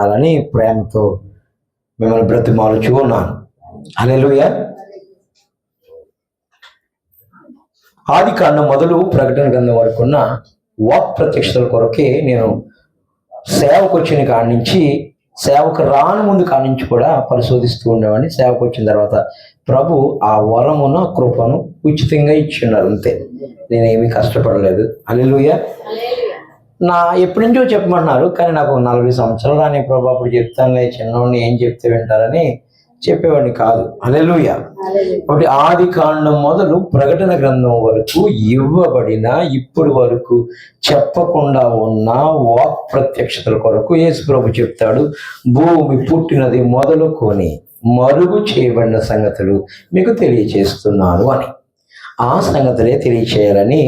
అని ప్రేమతో మిమ్మల్ని బ్రతిమాలుచూ ఉన్నాను. హల్లెలూయా. ఆదికాండం మొదలు ప్రకటన గ్రంథం వరకు ఉన్న వాక్ ప్రత్యక్షతల కొరకే నేను సేవకు వచ్చిన కాడి నుంచి, సేవకు రాను ముందు కాడి నుంచి కూడా పరిశోధిస్తూ ఉండేవాడిని. సేవకు వచ్చిన తర్వాత ప్రభు ఆ వరమున కృపను ఉచితంగా ఇచ్చిన్నారు, అంతే. నేనేమీ కష్టపడలేదు. హల్లెలూయా. ఎప్పటి నుంచో చెప్పమంటున్నారు, కానీ నాకు 40 సంవత్సరాలు రాని ప్రభు అప్పుడు చెప్తానులే, చిన్నవాడిని ఏం చెప్తే వింటారని చెప్పేవాడిని కాదు. హల్లెలూయా. కాబట్టి ఆదికాండం మొదలు ప్రకటన గ్రంథం వరకు ఇవ్వబడిన, ఇప్పటి వరకు చెప్పకుండా ఉన్న వాక్ ప్రత్యక్షతల కొరకు యేసు ప్రభు చెప్తాడు, భూమి పుట్టినది మొదలుకొని మరుగు చేయబడిన సంగతులు మీకు తెలియచేస్తున్నాను అని. ఆ సంగతులే తెలియచేయాలని,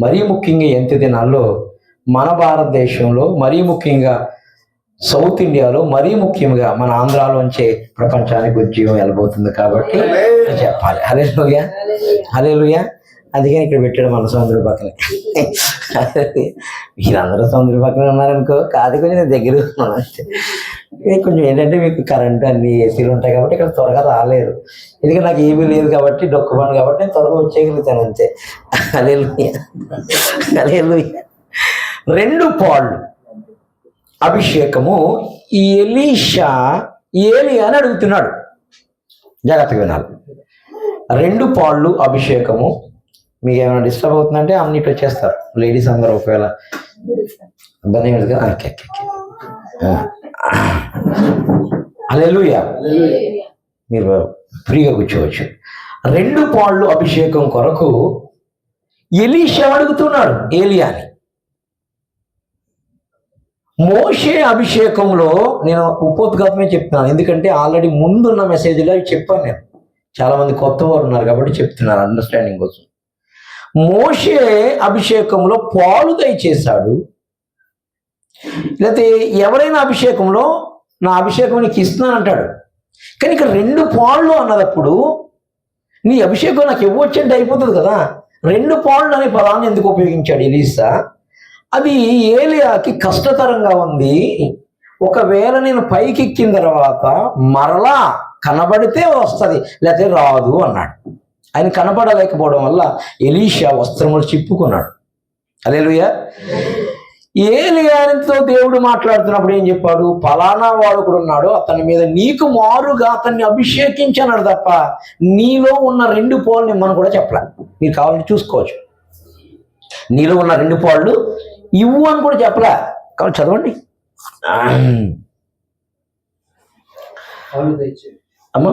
మరీ ముఖ్యంగా ఎంత దినాల్లో మన భారతదేశంలో, మరీ ముఖ్యంగా సౌత్ ఇండియాలో, మరీ ముఖ్యంగా మన ఆంధ్రాలోంచే ప్రపంచానికి ఉద్యోగం వెళ్ళబోతుంది కాబట్టి చెప్పాలి. హల్లెలూయా. హల్లెలూయా. అందుకని ఇక్కడ పెట్టాడు మన సముద్ర పక్కనే. మీరందరూ సముద్ర పక్కన ఉన్నారనుకో, కాదు కొంచెం దగ్గర కొంచెం ఏంటంటే మీకు కరెంట్ అన్ని ఏసీలు ఉంటాయి కాబట్టి ఇక్కడ త్వరగా రాలేరు. ఎందుకంటే నాకు ఏమీ లేదు కాబట్టి, డొక్కుపండు కాబట్టి నేను త్వరగా వచ్చేయగలుగుతాను, అంతే. హల్లెలూయా. హల్లెలూయా. 2 పాళ్ళు అభిషేకము ఎలీషా ఏలియా అని అడుగుతున్నాడు. జాగ్రత్తగా వినాలి. 2 పాళ్ళు అభిషేకము. మీకు ఏమైనా డిస్టర్బ్ అవుతుందంటే అన్నిటి వచ్చేస్తారు లేడీస్ అందరూ, ఒకవేళ ఇబ్బంది కదా. హల్లెలూయా. మీరు ఫ్రీగా కూర్చోవచ్చు. 2 పాళ్ళు అభిషేకం కొరకు ఎలీషా అడుగుతున్నాడు ఏలియాని. మోషే అభిషేకంలో నేను ఉపోద్ఘాతమే చెప్తున్నాను, ఎందుకంటే ఆల్రెడీ ముందున్న మెసేజ్లో అవి చెప్పాను నేను. చాలామంది కొత్త వారు ఉన్నారు కాబట్టి చెప్తున్నాను అండర్స్టాండింగ్ కోసం. మోషే అభిషేకంలో పాలు దయచేశాడు. లేకపోతే ఎవరైనా అభిషేకంలో నా అభిషేకం నీకు ఇస్తున్నాను అంటాడు. కానీ ఇక్కడ 2 పాళ్ళు అన్నదప్పుడు నీ అభిషేకం నాకు ఇవ్వచ్చంటే అయిపోతుంది కదా. 2 పాళ్ళు అనే పదాన్ని ఎందుకు ఉపయోగించాడు ఎలీషా? అది ఏలియాకి కష్టతరంగా ఉంది. ఒకవేళ నేను పైకి ఎక్కిన తర్వాత మరలా కనబడితే వస్తుంది, లేకపోతే రాదు అన్నాడు. ఆయన కనబడలేకపోవడం వల్ల ఎలీషా వస్త్రములు చిప్పుకున్నాడు. హల్లెలూయా. ఏలియాతో దేవుడు మాట్లాడుతున్నప్పుడు ఏం చెప్పాడు? ఫలానా వాడు కూడా ఉన్నాడు, అతని మీద నీకు మారుగా అతన్ని అభిషేకించన్నాడు తప్ప నీలో ఉన్న 2 పాళ్ళు మనం కూడా చెప్పలే. మీరు కావాలని చూసుకోవచ్చు. నీలో ఉన్న 2 పాళ్ళు ఇవ్వు అని కూడా చెప్పలే. కాబట్టి చదవండి అమ్మా.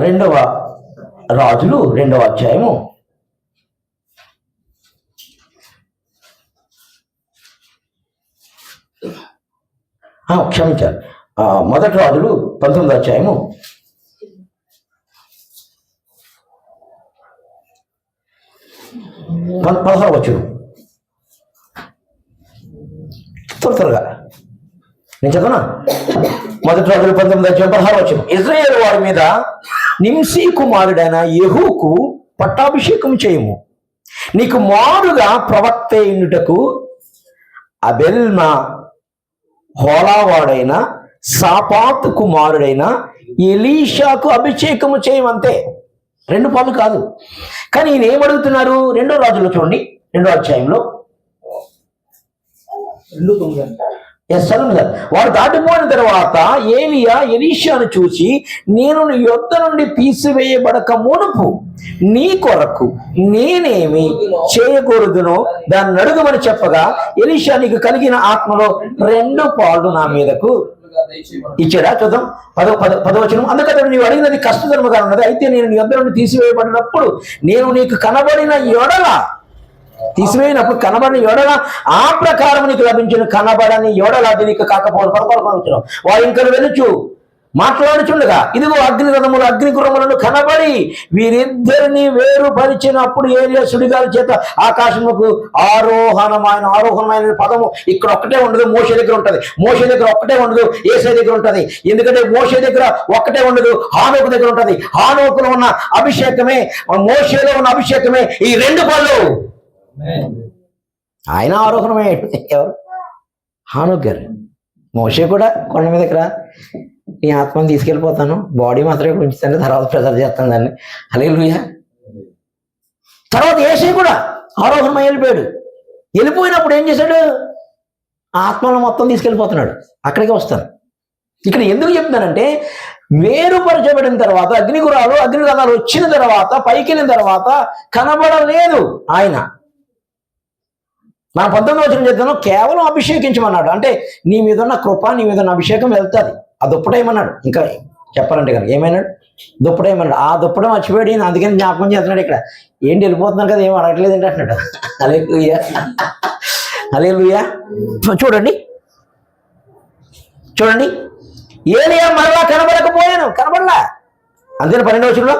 2వ రాజులు 2వ అధ్యాయము 1 రాజులు 19వ అధ్యాయము 16వ వచనం. త్వరగా నేను చదవనా? 1 రాజులు 19వ అధ్యాయం 16వ వచనం. ఇశ్రాయేలు వారి మీద నింషీ కుమారుడైన యెహూకు పట్టాభిషేకం చేయము. నీకు మారుగా ప్రవక్త అయినటకు అబెల్మా హోలావాడైన సాపాతు కుమారుడైన ఎలీషాకు అభిషేకము చేయమంతే. 2 పాలు కాదు. కానీ ఈయన ఏమడుగుతున్నారు? 2వ రాజులో చూడండి, 2వ అధ్యాయంలో వాడు దాటిపోయిన తర్వాత ఏలియా ఎలీషాను చూసి, నేను నీ యొద్ద నుండి తీసివేయబడక మునుపు నీ కొరకు నేనేమి చేయకూడదునో దాన్ని అడుగుమని చెప్పగా, ఎలీషా నీకు కలిగిన ఆత్మలో 2 పాళ్ళు నా మీదకు ఇచ్చాడా? చూద్దాం 10వ వచనం. అందుకతడు నీవు అడిగినది కష్టతరముగా ఉన్నది, అయితే నేను నీ యొద్ద నుండి తీసివేయబడినప్పుడు నేను నీకు కనబడిన యొడల, తీసివేయినప్పుడు కనబడిన యొడల ఆ ప్రకారం నీకు లభించిన, కనబడని యొడల అది నీకు కాకపోవడం. 11వ వాడు ఇంకా వెలుచు మాట్లాడుచుండగా ఇదిగో అగ్ని రథములు అగ్ని గుర్రములను కనబడి వీరిద్దరిని వేరుపరిచినప్పుడు ఏలియా సుడిగాలి చేత ఆకాశముకు ఆరోహణమైన పదము ఇక్కడ ఒక్కటే ఉండదు, మోషే దగ్గర ఉంటది. మోషే దగ్గర ఒక్కటే ఉండదు, యేసే దగ్గర ఉంటది. ఎందుకంటే మోషే దగ్గర ఒక్కటే ఉండదు, హానోకు దగ్గర ఉంటది. హానోకులో ఉన్న అభిషేకమే, మోషేలో ఉన్న అభిషేకమే ఈ 2 పళ్ళు. ఆయన ఆరోహణమే. ఎవరు? హానోక్ గారు. మోషే కూడా కొండ మీదకి రా, నీ ఆత్మని తీసుకెళ్ళిపోతాను, బాడీ మాత్రమే ఉంచుతాను, తర్వాత ప్రెజర్ చేస్తాను దాన్ని. హల్లెలూయా. తర్వాత యేసయ్య కూడా ఆరోహణమై వెళ్ళిపోయాడు. వెళ్ళిపోయినప్పుడు ఏం చేశాడు? ఆత్మను మొత్తం తీసుకెళ్ళిపోతున్నాడు. అక్కడికి వస్తాను. ఇక్కడ ఎందుకు చెప్తానంటే, వేరుపరచబడిన తర్వాత అగ్నిరథాలు వచ్చిన తర్వాత పైకి వెళ్ళిన తర్వాత కనబడలేదు ఆయన. మన 19వ వచనం చెప్తాను, కేవలం అభిషేకించమన్నాడు. అంటే నీ మీద ఉన్న కృప, నీ మీద ఉన్న అభిషేకం వెళ్తుంది. ఆ దుప్పటేమన్నాడు, ఇంకా చెప్పాలంటే కనుక ఏమన్నాడు? దుప్పటేమన్నాడు. ఆ దుప్పట మర్చిపోయాడు, అందుకని జ్ఞాపకం చేస్తున్నాడు. ఇక్కడ ఏంటి వెళ్ళిపోతున్నాను కదా, ఏం అడగట్లేదు ఏంటి అంటున్నాడు. హల్లెలూయా, హల్లెలూయా. చూడండి ఏలియా మరలా కనబడలా. అంతేనా 12వ వచనంలో?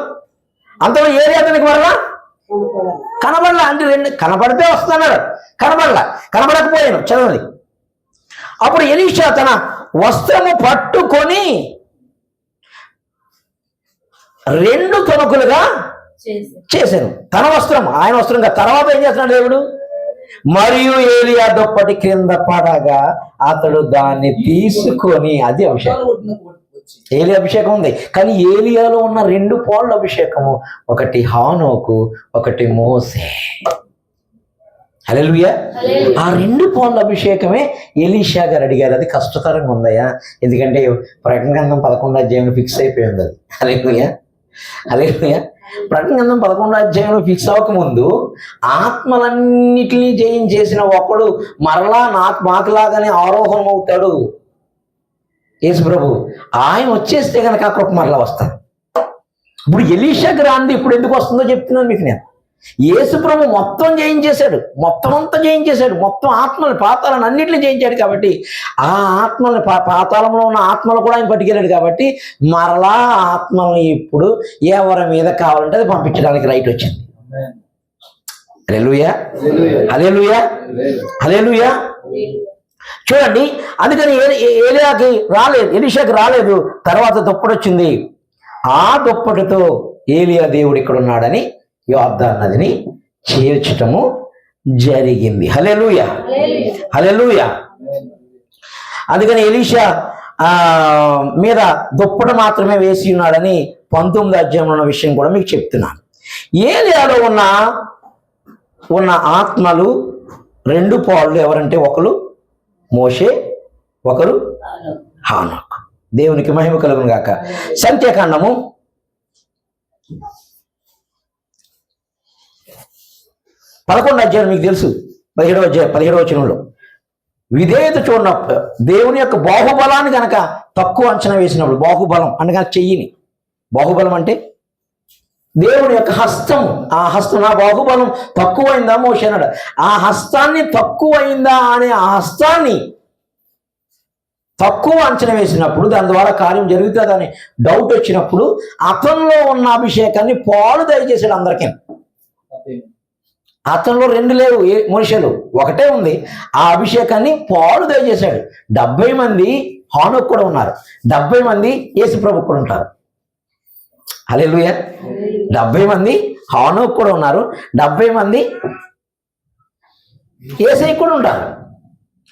అంతలో ఏలియా అతనికి మరలా కనబడలా. అంటే రెండు కనబడితే వస్తున్నాడు, కనబడకపోయాను. చదవండి. అప్పుడు ఎలీషా తన వస్త్రము పట్టుకొని 2 తొణుకులుగా చేశాను. తన వస్త్రం, ఆయన వస్త్రంగా. తర్వాత ఏం చేస్తున్నాడు దేవుడు? మరియు ఏలియా దుప్పటి క్రింద పడగా అతడు దాన్ని తీసుకొని, అది అభిషేకం. ఏలి అభిషేకం ఉంది, కానీ ఏలియాలో ఉన్న 2 పాళ్ళ అభిషేకము, ఒకటి హానోకు, ఒకటి మోసే. హల్లెలూయా. ఆ 2 పాళ్ళ అభిషేకమే ఎలీషా గారు అడిగారు. అది కష్టతరంగా ఉందయ్యా, ఎందుకంటే ప్రకటన గ్రంథం 11వ అధ్యాయంలో ఫిక్స్ అయిపోయింది అది. హల్లెలూయా. ప్రకటన గ్రంథం 11వ అధ్యాయంలో ఫిక్స్ అవ్వకముందు ఆత్మలన్నిటినీ జయించేసిన ఒకడు మరలా మాకులాగానే ఆరోహణం అవుతాడు, యేసు ప్రభు. ఆయన వచ్చేస్తే కనుక ఆ కృప మరలా వస్తాడు. ఇప్పుడు ఎలీషాకి రాంది ఇప్పుడు ఎందుకు వస్తుందో చెప్తున్నాను మీకు నేను. యేసు ప్రభు మొత్తం జయించేశాడు, మొత్తం అంతా జయించేశాడు, మొత్తం ఆత్మలు పాతాలను అన్నింటినీ జయించాడు. కాబట్టి ఆ ఆత్మల్ని పాతాళంలో ఉన్న ఆత్మలు కూడా ఆయన పట్టుకెళ్ళాడు. కాబట్టి మరలా ఆత్మల్ని ఇప్పుడు ఎవరి మీద కావాలంటే అది పంపించడానికి రైట్ వచ్చింది. హల్లెలూయా, హల్లెలూయా, హల్లెలూయా. చూడండి, అందుకని ఎలీషాకి రాలేదు. తర్వాత దుప్పటి వచ్చింది. ఆ దుప్పటితో ఏలియా దేవుడు ఇక్కడ ఉన్నాడని యోర్దాను నదిని చేర్చటము జరిగింది. హల్లెలూయా, హల్లెలూయా. అందుకని ఎలీషా మీద దుప్పటి మాత్రమే వేసి ఉన్నాడని 19వ అధ్యాయంలో ఉన్న విషయం కూడా మీకు చెప్తున్నాను. ఏలియాలో ఉన్న ఆత్మలు 2 పాళ్ళు ఎవరంటే, ఒకరు మోషే, ఒకరు హానోక్. దేవునికి మహిమ కలుగును గాక. సంఖ్యాకాండము 11వ అధ్యాయం మీకు తెలుసు. 17వ వచనంలో విధేయత చూడనప్పుడు, దేవుని యొక్క బాహుబలాన్ని కనుక తక్కువ అంచనా వేసినప్పుడు, బాహుబలం అనగా చెయ్యిని, బాహుబలం అంటే దేవుని యొక్క హస్తం. ఆ హస్తం, నా బాహుబలం తక్కువైందా మోషే అన్నాడు. ఆ హస్తాన్ని తక్కువైందా అనే ఆ హస్తాన్ని తక్కువ అంచనా వేసినప్పుడు, దాని ద్వారా కార్యం జరుగుతుందని డౌట్ వచ్చినప్పుడు, అతనిలో ఉన్న అభిషేకాన్ని పాలు దయచేసాడు అందరికీ. అతనిలో 2 లేవు మనుషులు, ఒకటే ఉంది. ఆ అభిషేకాన్ని పాలు దయచేశాడు. 70 మంది హానోక్ కూడా ఉన్నారు, 70 మంది యేసు ప్రభు కూడా ఉంటారు. హల్లెలూయా. 70 మంది హానోక్ కూడా ఉన్నారు, 70 మంది యేసయ్య కూడా ఉంటారు.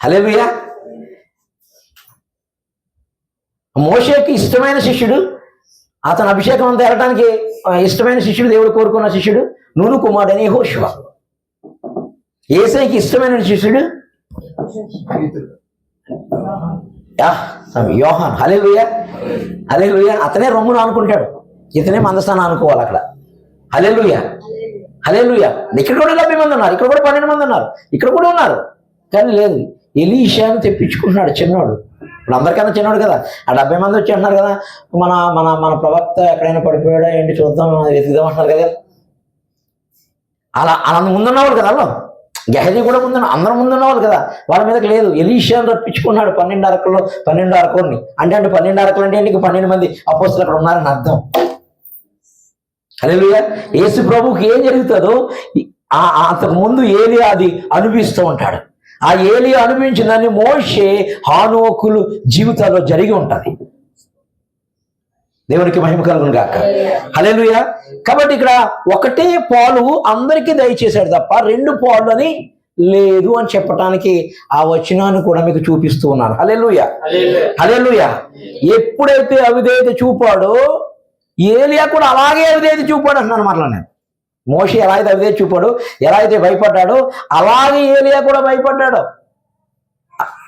హల్లెలూయా. మోషేకి ఇష్టమైన శిష్యుడు, అతని అభిషేకం అంతా వెళ్ళటానికి ఇష్టమైన శిష్యుడు, దేవుడు కోరుకున్న శిష్యుడు నూను కుమారుడైన యెహోషువ. యేసయ్యకి ఇష్టమైన శిష్యుడు యోహాన్. హల్లెలూయా, హల్లెలూయా. అతనే రొమ్మును అనుకుంటాడు, ఇతనే మందస్థానం అనుకోవాలి అక్కడ. హల్లెలూయా, హల్లెలూయా. ఇక్కడ కూడా 70 మంది ఉన్నారు, ఇక్కడ కూడా 12 మంది ఉన్నారు, ఇక్కడ కూడా ఉన్నారు. కానీ లేదు, ఎలీషాను తెప్పించుకుంటున్నాడు చిన్నోడు. ఇప్పుడు అందరికన్నా చిన్నోడు కదా. ఆ 70 మంది వచ్చి అంటున్నారు కదా, మన మన మన ప్రవక్త ఎక్కడైనా పడిపోయాడా ఏంటి చూద్దాం, వెతుకుదాం అంటున్నారు కదా. అలా ముందున్నవాళ్ళు కదా, వాళ్ళు గెహజీ కూడా అందరూ ముందున్నవాళ్ళు కదా, వాళ్ళ మీదకి లేదు. ఎలీషాను రప్పించుకున్నాడు 12 అరకుల్లో 12 అరకుల్ని. అంటే 12 అరకులు అంటే ఇంక 12 మంది అపోస్తలులు అక్కడ ఉన్నారని అర్థం. హల్లెలూయా. యేసు ప్రభువుకి ఏం జరుగుతుందో అంతకు ముందు ఏలియా అది అనిపిస్తూ ఉంటాడు. ఆ ఏలియా అనిపించిందని మోషే హానోకులు జీవితాల్లో జరిగి ఉంటుంది. దేవునికి మహిమ కలుగును గాక. హల్లెలూయా. కాబట్టి ఇక్కడ ఒకటే పాలు అందరికీ దయచేశాడు తప్ప 2 పాలు అని లేదు అని చెప్పటానికి ఆ వచనాన్ని కూడా మీకు చూపిస్తూ ఉన్నాను. హల్లెలూయా, హల్లెలూయా. ఎప్పుడైతే అవిధేయత చూపాడో ఏలియా కూడా అలాగే అవిధేయత చూపాడు అంటున్నాను. మరలా నేను మోషే ఎలా అయితే అవిధేయత చూపాడు, ఎలా అయితే భయపడ్డాడో అలాగే ఏలియా కూడా భయపడ్డాడు.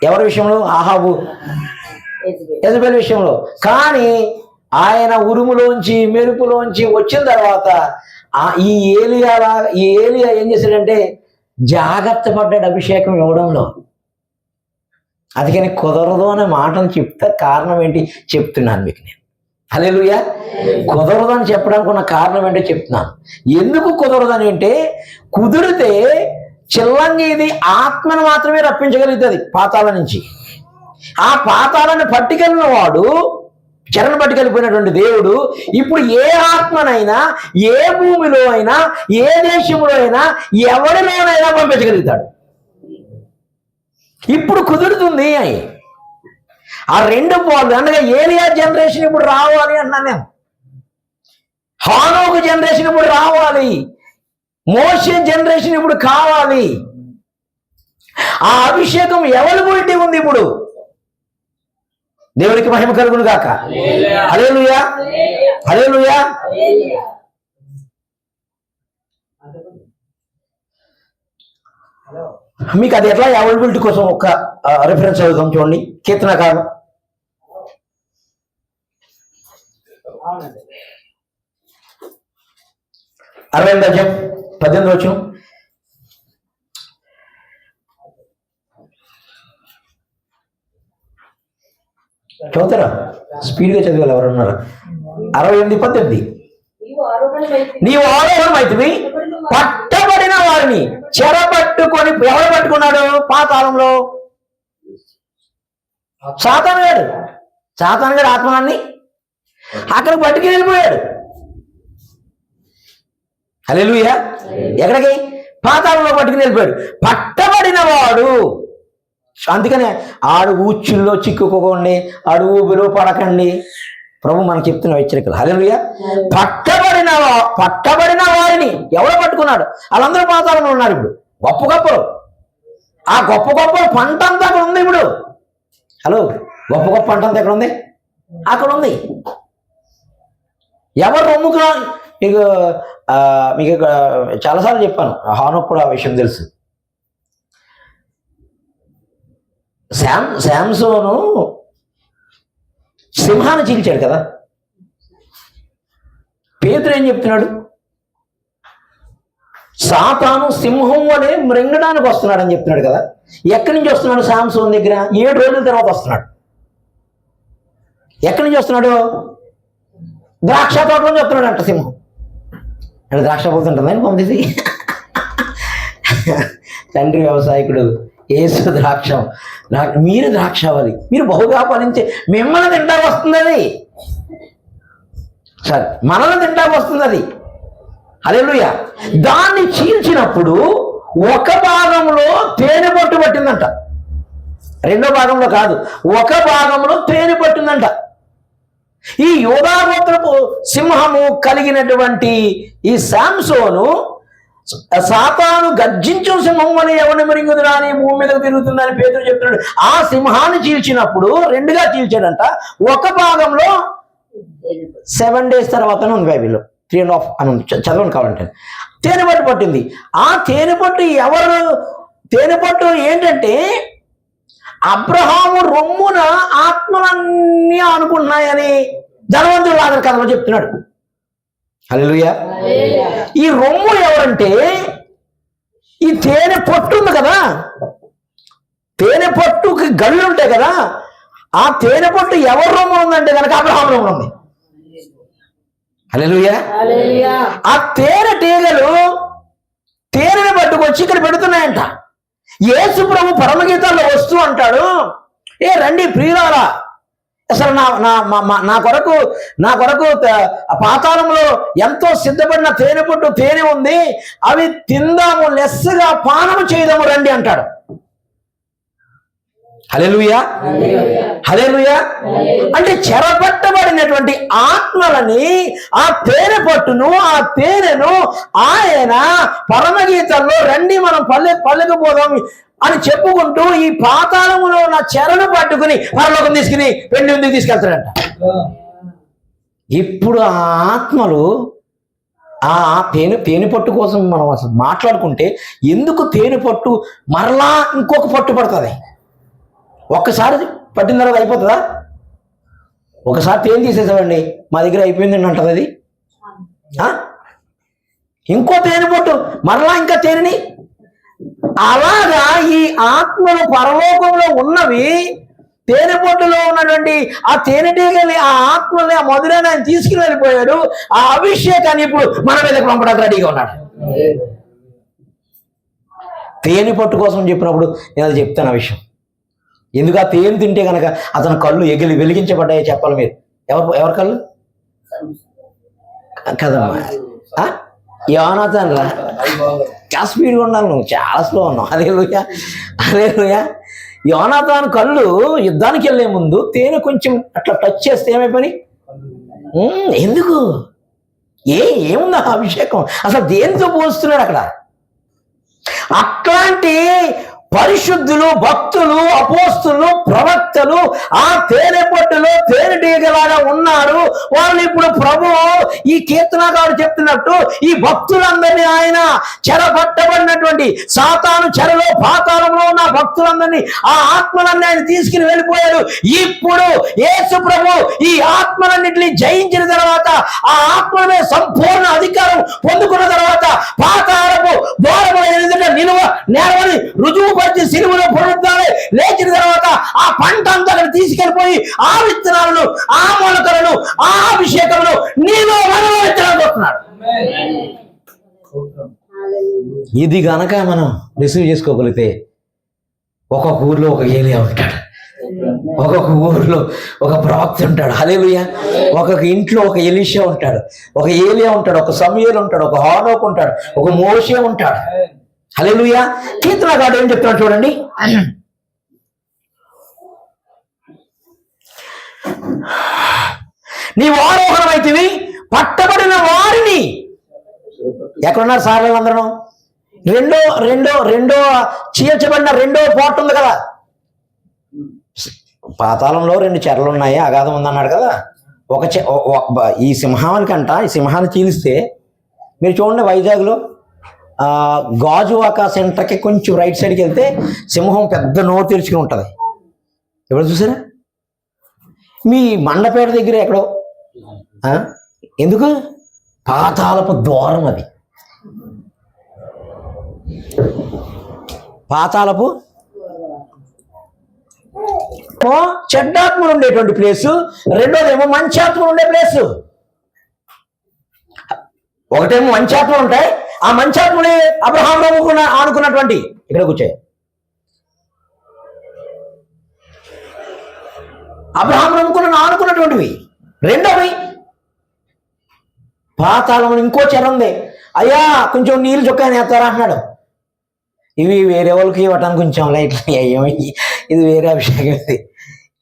ఎవరి విషయంలో? ఆహాబు యెజబెల్ విషయంలో. కానీ ఆయన ఉరుములోంచి మెరుపులోంచి వచ్చిన తర్వాత ఈ ఏలియా ఏం చేశాడంటే జాగ్రత్త పడ్డాడు అభిషేకం ఇవ్వడంలో. అందుకని కుదరదు అనే మాటను చెప్తే కారణం ఏంటి చెప్తున్నాను మీకు నేను. హల్లెలూయా. కుదరదు అని చెప్పడానికి ఉన్న కారణం ఏంటో చెప్తున్నాను. ఎందుకు కుదరదని అంటే, కుదిరితే చిల్లంగిది ఆత్మను మాత్రమే రప్పించగలుగుతుంది పాతాళ నుంచి. ఆ పాతాలను పట్టుకెళ్ళిన వాడు, చెరను పట్టుకెళ్ళిపోయినటువంటి దేవుడు ఇప్పుడు ఏ ఆత్మనైనా ఏ భూమిలో అయినా ఏ దేశంలో అయినా ఎవరిలోనైనా పంపించగలుగుతాడు. ఇప్పుడు కుదురుతుంది అని ఆ రెండు పాలు అనగా ఏలియా జనరేషన్ ఇప్పుడు రావాలి అన్నాను నేను. హానోకు జనరేషన్ ఇప్పుడు రావాలి. మోషే జనరేషన్ ఇప్పుడు కావాలి. ఆ అభిషేకం అవైలబిలిటీ ఉంది ఇప్పుడు. దేవునికి మహిమ కలుగును గాక. హల్లెలూయా, హల్లెలూయా. మీకు అది ఎట్లా అవైలబిలిటీ కోసం ఒక రిఫరెన్స్ చదువుతాం చూడండి. కీర్తనకారు 60వ అధ్యాయం 18వ వచనం. చదువుతారా? స్పీడ్గా చదివాలి ఎవరున్నారా? 68:18. నీవు ఆరోహణమైతివి, పట్టబడిన వారిని చెరపట్టుకొని. ఎవరు పట్టుకున్నాడు? పాతాళంలో సాతాను గారు ఆత్మనాన్ని అక్కడ పట్టుకుని వెళ్ళిపోయాడు. హల్లెలూయా. ఎక్కడికి? పాతాళంలో పట్టుకుని వెళ్ళిపోయాడు. పట్టబడిన వాడు. అందుకనే ఆడు ఊచుల్లో చిక్కుకోకండి, ఆడు ఊబిలో పడకండి. ప్రభు మనకు చెప్తున్న హెచ్చరికలు. హల్లెలూయా. పట్టబడిన వారిని ఎవరు పట్టుకున్నాడు? వాళ్ళందరూ పాతాళంలో ఉన్నారు ఇప్పుడు. గొప్ప గొప్పలు, ఆ గొప్ప పంట అంతా అక్కడ ఉంది ఇప్పుడు. హలో, గొప్ప పంట అంతా ఎక్కడ ఉంది? అక్కడ ఉంది. ఎవరు రొమ్ముకున్నా మీకు చాలాసార్లు చెప్పాను. హానోకు కూడా ఆ విషయం తెలుసు. శాంసోను సింహాన్ని చీల్చాడు కదా. పేతురు ఏం చెప్తున్నాడు? సాతాను సింహం వలె మృంగడానికి వస్తున్నాడు అని చెప్తున్నాడు కదా. ఎక్కడి నుంచి వస్తున్నాడు? శాంసోన్ దగ్గర 7 రోజుల తర్వాత వస్తున్నాడు. ఎక్కడి నుంచి వస్తున్నాడు? ద్రాక్ష తోట నుంచి వస్తున్నాడు అంట సింహం. అంటే ద్రాక్ష పోతుంటుందని పంపిసి తండ్రి వ్యవసాయకుడు, యేసు ద్రాక్ష, మీరు ద్రాక్షావళి, మీరు బహుగా ఫలించే, మిమ్మల్ని తింటాకు వస్తుంది అది. సరే, మనల్ని తింటాకు వస్తుంది అది. హల్లెలూయా. దాన్ని చీల్చినప్పుడు ఒక భాగంలో తేనె పట్టు పట్టిందంట. రెండో భాగంలో కాదు, ఒక భాగంలో తేనె పట్టిందంట. ఈ యోధాగోత్రపు సింహము కలిగినటువంటి ఈ శాంసోను సాతాను గర్జించు సింహం అని ఎవరిని మరింగుదురా అని భూమి మీద తిరుగుతుందని పేతురు చెప్తున్నాడు. ఆ సింహాన్ని చీల్చినప్పుడు 2గా చీల్చాడంట. ఒక భాగంలో 7 days తర్వాత ఉంది బైబిల్లో, 3.5 అని ఉంది, చదవని కావాలంటే. తేనెపట్టు పట్టింది. ఆ తేనెపట్టు ఏంటంటే అబ్రహాము రొమ్మున ఆత్మలన్నీ అనుకుంటున్నాయని ధనవంతుడు లాగా కథలో చెప్తున్నాడు. హల్లెలూయా. ఈ రొమ్ము ఎవరంటే ఈ తేనె పట్టు ఉంది కదా, తేనె పట్టుకి గళ్ళు ఉంటాయి కదా. ఆ తేనె పట్టు ఎవరి రొమ్ము ఉందంటే కనుక అబ్రహాము రొమ్ము ఉంది. హల్లెలూయా. ఆ తేనె తీగలు తేనెని పట్టుకొచ్చి ఇక్కడ పెడుతున్నాయంట. యేసు ప్రభు పరమగీతాల్లో వస్తూ అంటాడు, ఏ రండి ప్రియులారా, అసలు నా కొరకు పాతాళంలో ఎంతో సిద్ధపడిన తేనె ఉంది, అవి తిందాము, లెస్సగా పానము చేయదాము రండి అంటాడు. హల్లెలూయా, హల్లెలూయా. అంటే చెరపట్టబడినటువంటి ఆత్మలని, ఆ తేనె పట్టును, ఆ తేనెను ఆయన పరమగీతంలో రండి మనం పల్లెకపోదాం అని చెప్పుకుంటూ ఈ పాతాళములో ఉన్న చెరను పట్టుకుని పరలోకం తీసుకుని పెళ్లి ముందుకు తీసుకెళ్తాడంట. ఇప్పుడు ఆ ఆత్మలు ఆ తేనె పట్టు కోసం మనం అసలు మాట్లాడుకుంటే, ఎందుకు తేనె పట్టు మరలా ఇంకొక పట్టు పడుతుంది? ఒక్కసారి పట్టిన తర్వాత అయిపోతుందా? ఒకసారి తేనె తీసేసామండి, మా దగ్గర అయిపోయిందండి అంటుంది అది. ఇంకో తేనె పట్టు, మరలా ఇంకా తేనెని. అలాగా ఈ ఆత్మలు పరలోకంలో ఉన్నవి తేనె పొట్టులో ఉన్నటువంటి ఆ తేనెటీగల్ని, ఆ ఆత్మల్ని, ఆ మధురాన్ని ఆయన తీసుకుని వెళ్ళిపోయాడు. ఆ అభిషేకాన్ని ఇప్పుడు మన మీదకి పంపడానికి రెడీగా ఉన్నాడు. తేనె పట్టు కోసం చెప్పినప్పుడు నేను అది చెప్తాను ఆ విషయం. ఎందుకు ఆ తేనె తింటే కనుక అతని కళ్ళు వెలిగించబడ్డాయో చెప్పాలి మీరు. ఎవరి కళ్ళు కదమ్మా? యోనాతాన్ రా, స్పీడ్గా ఉండాలి, నువ్వు చాలా స్లో ఉన్నావు. హల్లెలూయా, హల్లెలూయా. యోనాతాన్ కళ్ళు యుద్ధానికి వెళ్ళే ముందు తేనె కొంచెం అట్లా టచ్ చేస్తే ఏమైపోయి? ఎందుకు? ఏముంది ఆ అభిషేకం? అసలు దేనితో పోలుస్తున్నాడు అక్కడ? అట్లాంటి పరిశుద్ధులు, భక్తులు, అపోస్తులు, ప్రవక్తలు ఆ తేనె పట్టులో తేనెటీగలాగా ఉన్నారు. వాళ్ళు ఇప్పుడు ప్రభు ఈ కీర్తనకారుడు చెప్తున్నట్టు ఈ భక్తులందరినీ ఆయన చెరపట్టబడినటువంటి సాతాను చెరలో, పాతాళంలో ఉన్న భక్తులందరినీ, ఆ ఆత్మలన్నీ ఆయన తీసుకుని వెళ్ళిపోయాడు. ఇప్పుడు యేసు ప్రభు ఈ ఆత్మలన్నింటినీ జయించిన తర్వాత, ఆ ఆత్మల మీద సంపూర్ణ అధికారం పొందుకున్న తర్వాత, పాతాళపు ద్వారముల ఎదుట నిలువ నేరమని రుజువు పరిచి సిలువలో పునరుద్ధానం లేచిన తర్వాత ఆ పంట అంతా తీసుకెళ్ళిపోయి ఆ విత్తనాలను, ఆ మొలకలను, ఆ అభిషేకములు నీలో మనలో విత్తనాలు. ఇది గనక మనం రిసీవ్ చేసుకోగలిగితే ఒక్కొక్క ఊర్లో ఒక ఏలియా ఉంటాడు, ఒక్కొక్క ఊర్లో ఒక ప్రవక్త ఉంటాడు. హల్లెలూయా. ఒక్కొక్క ఇంట్లో ఒక ఎలీషా ఉంటాడు, ఒక ఏలియా ఉంటాడు, ఒక సమూయేలు ఉంటాడు, ఒక హానోకు ఉంటాడు, ఒక మోషే ఉంటాడు. హల్లెలూయా. కీర్తనకారుడు ఏం చెప్తున్నాడు చూడండి. నీవు ఆరోహణమైతివి, పట్టబడిన వారిని. ఎక్కడున్నారు సార్లు అందరూ? రెండో చీల్చబడిన రెండో పోర్ట్ ఉంది కదా. పాతాళంలో 2 చెరలు ఉన్నాయి, అగాధం ఉందన్నాడు కదా. ఈ సింహానికంట, ఈ సింహాన్ని చీలిస్తే మీరు చూడండి, వైజాగ్లో గాజువాక సెంటర్కి కొంచెం రైట్ సైడ్కి వెళ్తే సింహం పెద్ద నోరు తెరుచుకుని ఉంటుంది. ఎవరు చూసారా? మీ మండపేట దగ్గర ఎక్కడో. ఎందుకు? పాతాళపు ద్వారం అది. పాతాళపు చెడ్డాత్మలు ఉండేటువంటి ప్లేసు, రెండోదేమో మంచాత్మలు ఉండే ప్లేసు. ఒకటేమో మంచాత్మలు ఉంటాయి, ఆ మంచాత్ముని అబ్రహాం ఆనుకున్నటువంటి, ఇక్కడ కూర్చోయి, అబ్రహాం ఆనుకున్నటువంటివి. రెండోవి పాతాళం ఇంకో చెర ఉంది. అయ్యా కొంచెం నీళ్ళు చొక్కా నేస్తారా అన్నాడు. ఇవి వేరే వాళ్ళకి ఇవ్వటానికి కొంచెం లైట్లు అయ్యాము, ఇది వేరే అభిషేకం,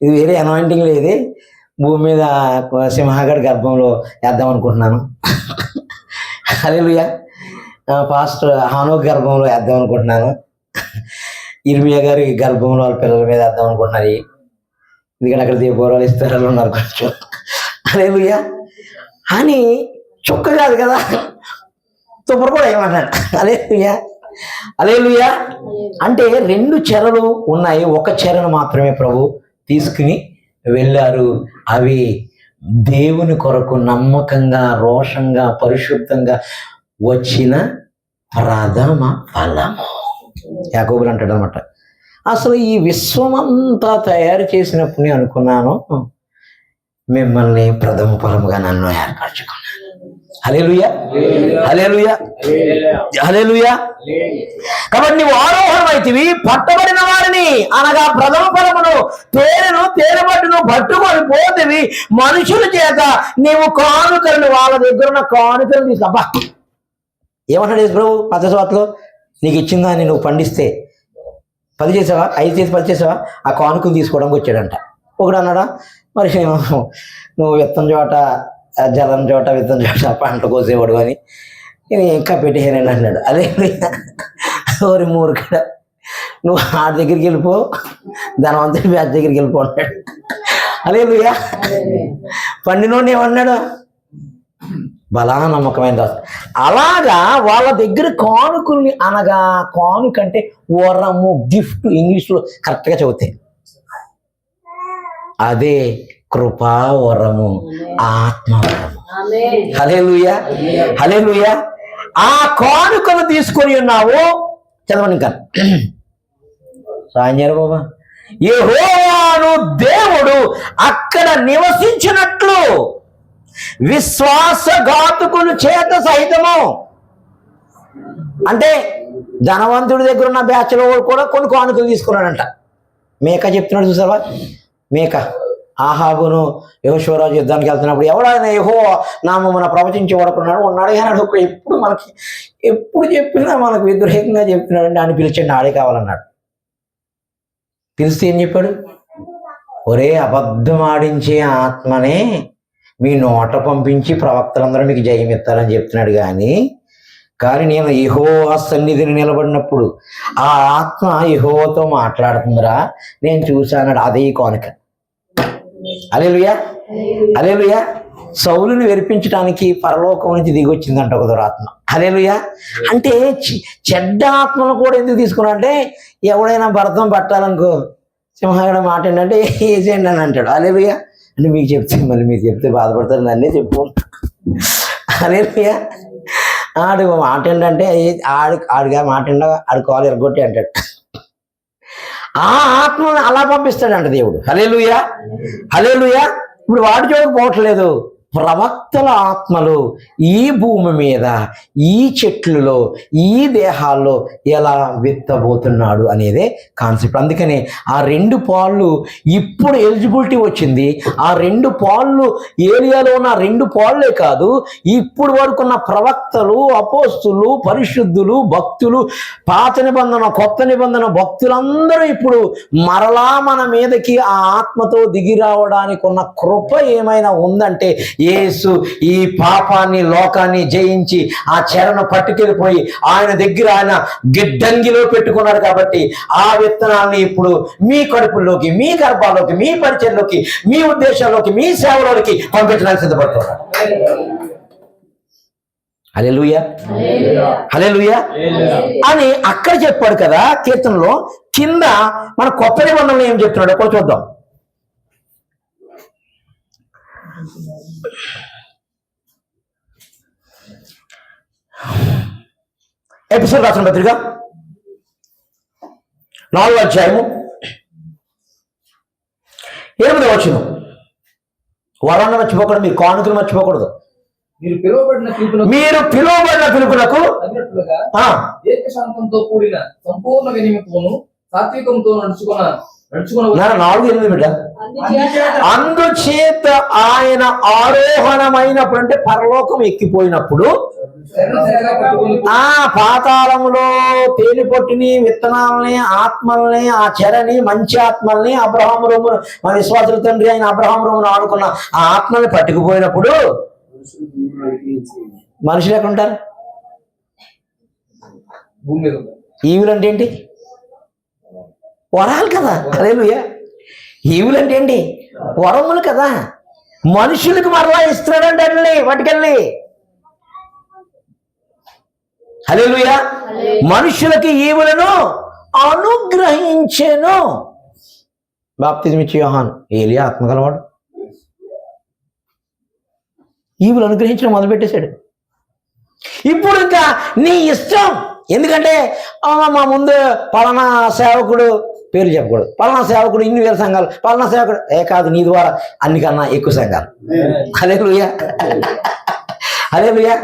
ఇది వేరే అనాయింటింగ్ లేదు. భూమి మీద సింహాగఢ్ గర్భంలో వేద్దాం అనుకుంటున్నాను. హల్లెలూయా. పాస్టర్ హానోక్ గర్భంలో వేద్దాం అనుకుంటున్నాను. ఇర్మియా గారి గర్భంలో వాళ్ళ పిల్లల మీద వేద్దాం అనుకుంటున్నారు. ఎందుకంటే అక్కడ దీపావళి ఇస్తారు ఉన్నారు కొంచెం. హల్లెలూయా. అని చుక్క కాదు కదా, తుప్పరు కూడా ఏమన్నాడు. హల్లెలూయా, హల్లెలూయా. అంటే 2 చెరలు ఉన్నాయి, ఒక చెరను మాత్రమే ప్రభు తీసుకుని వెళ్ళారు. అవి దేవుని కొరకు నమ్మకంగా, రోషంగా, పరిశుద్ధంగా వచ్చిన ప్రథమ ఫలము. యాకోబులు అంటాడు అనమాట. అసలు ఈ విశ్వమంతా తయారు చేసినప్పుడు నేను అనుకున్నాను, మిమ్మల్ని ప్రథమ ఫలముగా నన్ను ఏర్పరచుకున్నాను. హల్లెలూయా, హల్లెలూయా, హల్లెలూయా. కాబట్టి నీవు ఆరోహణమైతివి, పట్టబడిన వారిని అనగా ప్రథమ ఫలమును, తేనెను, తేనెపట్టును పట్టుకొని పోతివి. మనుషుల చేత నీవు కానుకలను, వాళ్ళ దగ్గర ఉన్న కానుకలను తీసుకో. ఏమంటాడు యేసు ప్రభు పచ్చస్వాతలో? నీకు ఇచ్చిన దాన్ని నువ్వు పండిస్తే 10 చేసావా, 5 చేసి 10 చేసావా, ఆ కానుకలు తీసుకోవడానికి వచ్చాడంట. ఒకడు అన్నాడా, మరి నువ్వు విత్తన చోట జలం చోట విత్తన చోట పంట కోసేవాడు అని నేను ఇంకా పెట్టేసానండి అన్నాడు. అదే ఓరి మూర్ఖడ, నువ్వు ఆడి దగ్గరికి వెళ్ళిపో, ధనవంతుడి బ్యాచ్ దగ్గరికి వెళ్ళిపో అన్నాడు. అదే లుయ్యా పండినోడిని ఏమన్నాడు, బలా నమ్మకమైన దాసు. అలాగా వాళ్ళ దగ్గర కానుకల్ని, అనగా కానుక అంటే వరము, గిఫ్ట్, ఇంగ్లీష్లో కరెక్ట్గా చదివితే అదే కృపా వరము, ఆత్మవరము. హల్లెలూయా, హల్లెలూయా. ఆ కానుకలు తీసుకొని ఉన్నావు. చదవండి ఇంకా సాయంజారు బాబా. యెహోవాను దేవుడు అక్కడ నివసించినట్లు విశ్వాసఘాతుకుల చేత సహితము. అంటే ధనవంతుడి దగ్గర ఉన్న బ్యాచ్లో కూడా కొన్ని కానుకలు తీసుకున్నాడంట. మేక చెప్తున్నాడు చూసావా, మేక ఆహాబును యెహోషువరాజు యుద్ధానికి వెళ్తున్నప్పుడు ఎవడైనా యెహోవా నామమున ప్రవచించి వాడుకున్నాడు ఉన్నాడు కానీ ఎప్పుడు మనకి ఎప్పుడు చెప్పినా మనకు వ్యతిరేకంగా చెప్తున్నాడు అని పిలిచండి, ఆడే కావాలన్నాడు. పిలిస్తే ఏం చెప్పాడు, ఒరే అబద్ధం ఆడించే ఆత్మనే మీ నోట పంపించి ప్రవక్తలందరూ మీకు జయం ఇస్తారని చెప్తున్నాడు. కానీ నేను యెహోవా సన్నిధిని నిలబడినప్పుడు ఆ ఆత్మ యెహోవాతో మాట్లాడుతుందిరా, నేను చూశాను. అదే కానుక. హల్లెలూయా, హల్లెలూయా. సౌలుని వెరిపించడానికి పరలోకం నుంచి దిగి వచ్చిందంట ఒక దురాత్మ. హల్లెలూయా. అంటే చెడ్డ ఆత్మను కూడా ఎందుకు తీసుకున్నా అంటే, ఎవడైనా భరతం పట్టాలనుకో సింహాగడ మాట ఏంటంటే వేసేయండి అని అంటాడు. హల్లెలూయా. అంటే మీకు చెప్తే మళ్ళీ మీకు చెప్తే బాధపడతారు, నన్నే చెప్పు. హల్లెలూయా. ఆడు మాట ఏంటంటే ఆడిగా మాట ఆడు కాలు ఎరగొట్టి అంటాడు. ఆ ఆత్మను అలా పంపిస్తాడంట దేవుడు. హల్లెలూయా, హల్లెలూయా. ఇప్పుడు వాడి జోలికి పోవట్లేదు. ప్రవక్తల ఆత్మలు ఈ భూమి మీద, ఈ చెట్లలో, ఈ దేహాల్లో ఎలా విత్తబోతున్నాడు అనేదే కాన్సెప్ట్. అందుకనే ఆ 2 పాళ్ళు ఇప్పుడు ఎలిజిబిలిటీ వచ్చింది. ఆ 2 పాళ్ళు ఏరియాలో ఉన్న 2 పాళ్ళే కాదు, ఇప్పుడు వరకు ఉన్న ప్రవక్తలు, అపోస్తులు, పరిశుద్ధులు, భక్తులు, పాత నిబంధన కొత్త నిబంధన భక్తులందరూ ఇప్పుడు మరలా మన మీదకి ఆ ఆత్మతో దిగి రావడానికి ఉన్న కృప ఏమైనా ఉందంటే, యేసు ఈ పాపాన్ని లోకాన్ని జయించి ఆ చెరను పట్టుకెళ్ళిపోయి ఆయన దగ్గర ఆయన గిడ్డంగిలో పెట్టుకున్నాడు. కాబట్టి ఆ విత్తనాన్ని ఇప్పుడు మీ కడుపుల్లోకి, మీ గర్భాల్లోకి, మీ పరిచయంలోకి, మీ ఉద్దేశాల్లోకి, మీ సేవలోకి పంపించడానికి సిద్ధపడుతున్నాడు. హల్లెలూయా, హల్లెలూయా అని అక్కడ చెప్పాడు కదా కీర్తనలో. కింద మన కొత్త నిబంధనలు ఏం చెప్తున్నాడు ఒకటి చూద్దాం. ఎపిసోడ్ రాసిన పత్రిక 4వ అధ్యాయము 8వ వచనం. వరాన్ని మర్చిపోకూడదు, మీరు కానుకలు మర్చిపోకూడదు. మీరు పిలువబడిన పిలుపులకు ఏకశాంతంతో కూడిన సంపూర్ణ వినయముతోను సాత్వికంతో నడుచుకున్న 4:8 బిడ్డ. అందుచేత ఆయన ఆరోహణమైనప్పుడు అంటే పరలోకం ఎక్కిపోయినప్పుడు ఆ పాతాళంలో తేలిపొట్టిని, విత్తనాలని, ఆత్మల్ని, ఆ చెరని, మంచి ఆత్మల్ని, అబ్రహాము రోమును, మన విశ్వాసుల తండ్రి అయిన అబ్రహాము రోమును ఆడుకున్న ఆ ఆత్మల్ని పట్టుకుపోయినప్పుడు మనుషులు ఎక్కడ ఉంటారు? ఈవులు అంటే ఏంటి? వరాలు కదా. హల్లెలూయా. ఈవులు అంటే ఏంటి? వరములు కదా. మనుషులకు మరలా ఇస్తున్నాడంటే వెళ్ళి పట్టుకెళ్ళి. హల్లెలూయా. మనుషులకి ఈవులను అనుగ్రహించెను. బాప్తిజం ఇచ్చే యోహాను ఏలియా ఆత్మగలవాడు. ఈవులు అనుగ్రహించడం మొదలుపెట్టేశాడు. ఇప్పుడు ఇంకా నీ ఇష్టం. ఎందుకంటే మా ముందు పలానా సేవకుడు, పేరు చెప్పకూడదు, పలానా సేవకుడు ఇన్ని వేల సంఘాలు, పలానా సేవకుడు కాదు, నీ ద్వారా అన్నికన్నా ఎక్కువ సంఘాలు. హల్లెలూయా, హల్లెలూయా.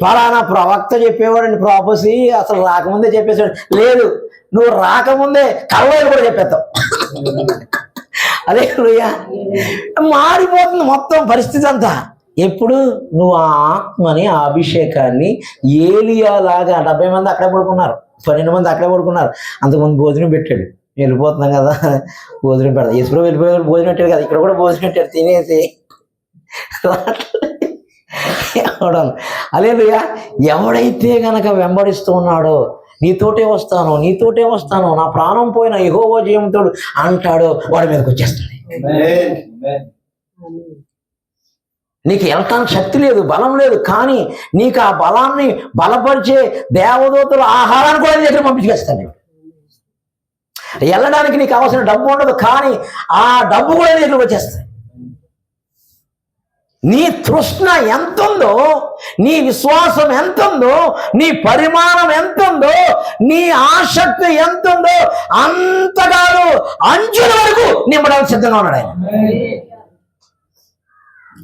పలానా ప్రవక్త చెప్పేవాడండి ప్రాపసీ, అసలు రాకముందే చెప్పేసాడు. లేదు, నువ్వు రాకముందే కళ్ళలో కూడా చెప్పేస్తావు. హల్లెలూయా. మారిపోతుంది మొత్తం పరిస్థితి అంతా. ఎప్పుడు నువ్వు ఆ ఆత్మని, ఆ అభిషేకాన్ని ఏలియా లాగా 70 మంది అక్కడే పడుకున్నారు, 12 మంది అక్కడే పడుకున్నారు. అంతకుముందు భోజనం పెట్టాడు. వెళ్ళిపోతున్నాం కదా, భోజనం పెడతాం. యేసుప్రభు వెళ్ళిపోయాడు, భోజనం పెట్టాడు కదా, ఇక్కడ కూడా భోజనం పెట్టాడు, తినేసి హల్లెలూయా. ఎవడైతే గనక వెంబడిస్తూ ఉన్నాడో, నీతోటే వస్తాను, నా ప్రాణం పోయిన యెహోవా జీవంతోడు అంటాడో, వాడి మీదకి వచ్చేస్తుంది. నీకు వెళ్ళటానికి శక్తి లేదు, బలం లేదు, కానీ నీకు ఆ బలాన్ని బలపరిచే దేవదూతల ఆహారాన్ని కూడా నీ దగ్గర పంపించేస్తాడు. వెళ్ళడానికి నీకు కావాల్సిన డబ్బు ఉండదు, కానీ ఆ డబ్బు కూడా నీ దగ్గరకు వచ్చేస్తుంది. నీ తృష్ణ ఎంతుందో, నీ విశ్వాసం ఎంతుందో, నీ పరిమాణం ఎంతుందో, నీ ఆసక్తి ఎంతుందో అంతగాను అంచుల వరకు నింపడానికి సిద్ధంగా ఉన్నాడు ఆయన.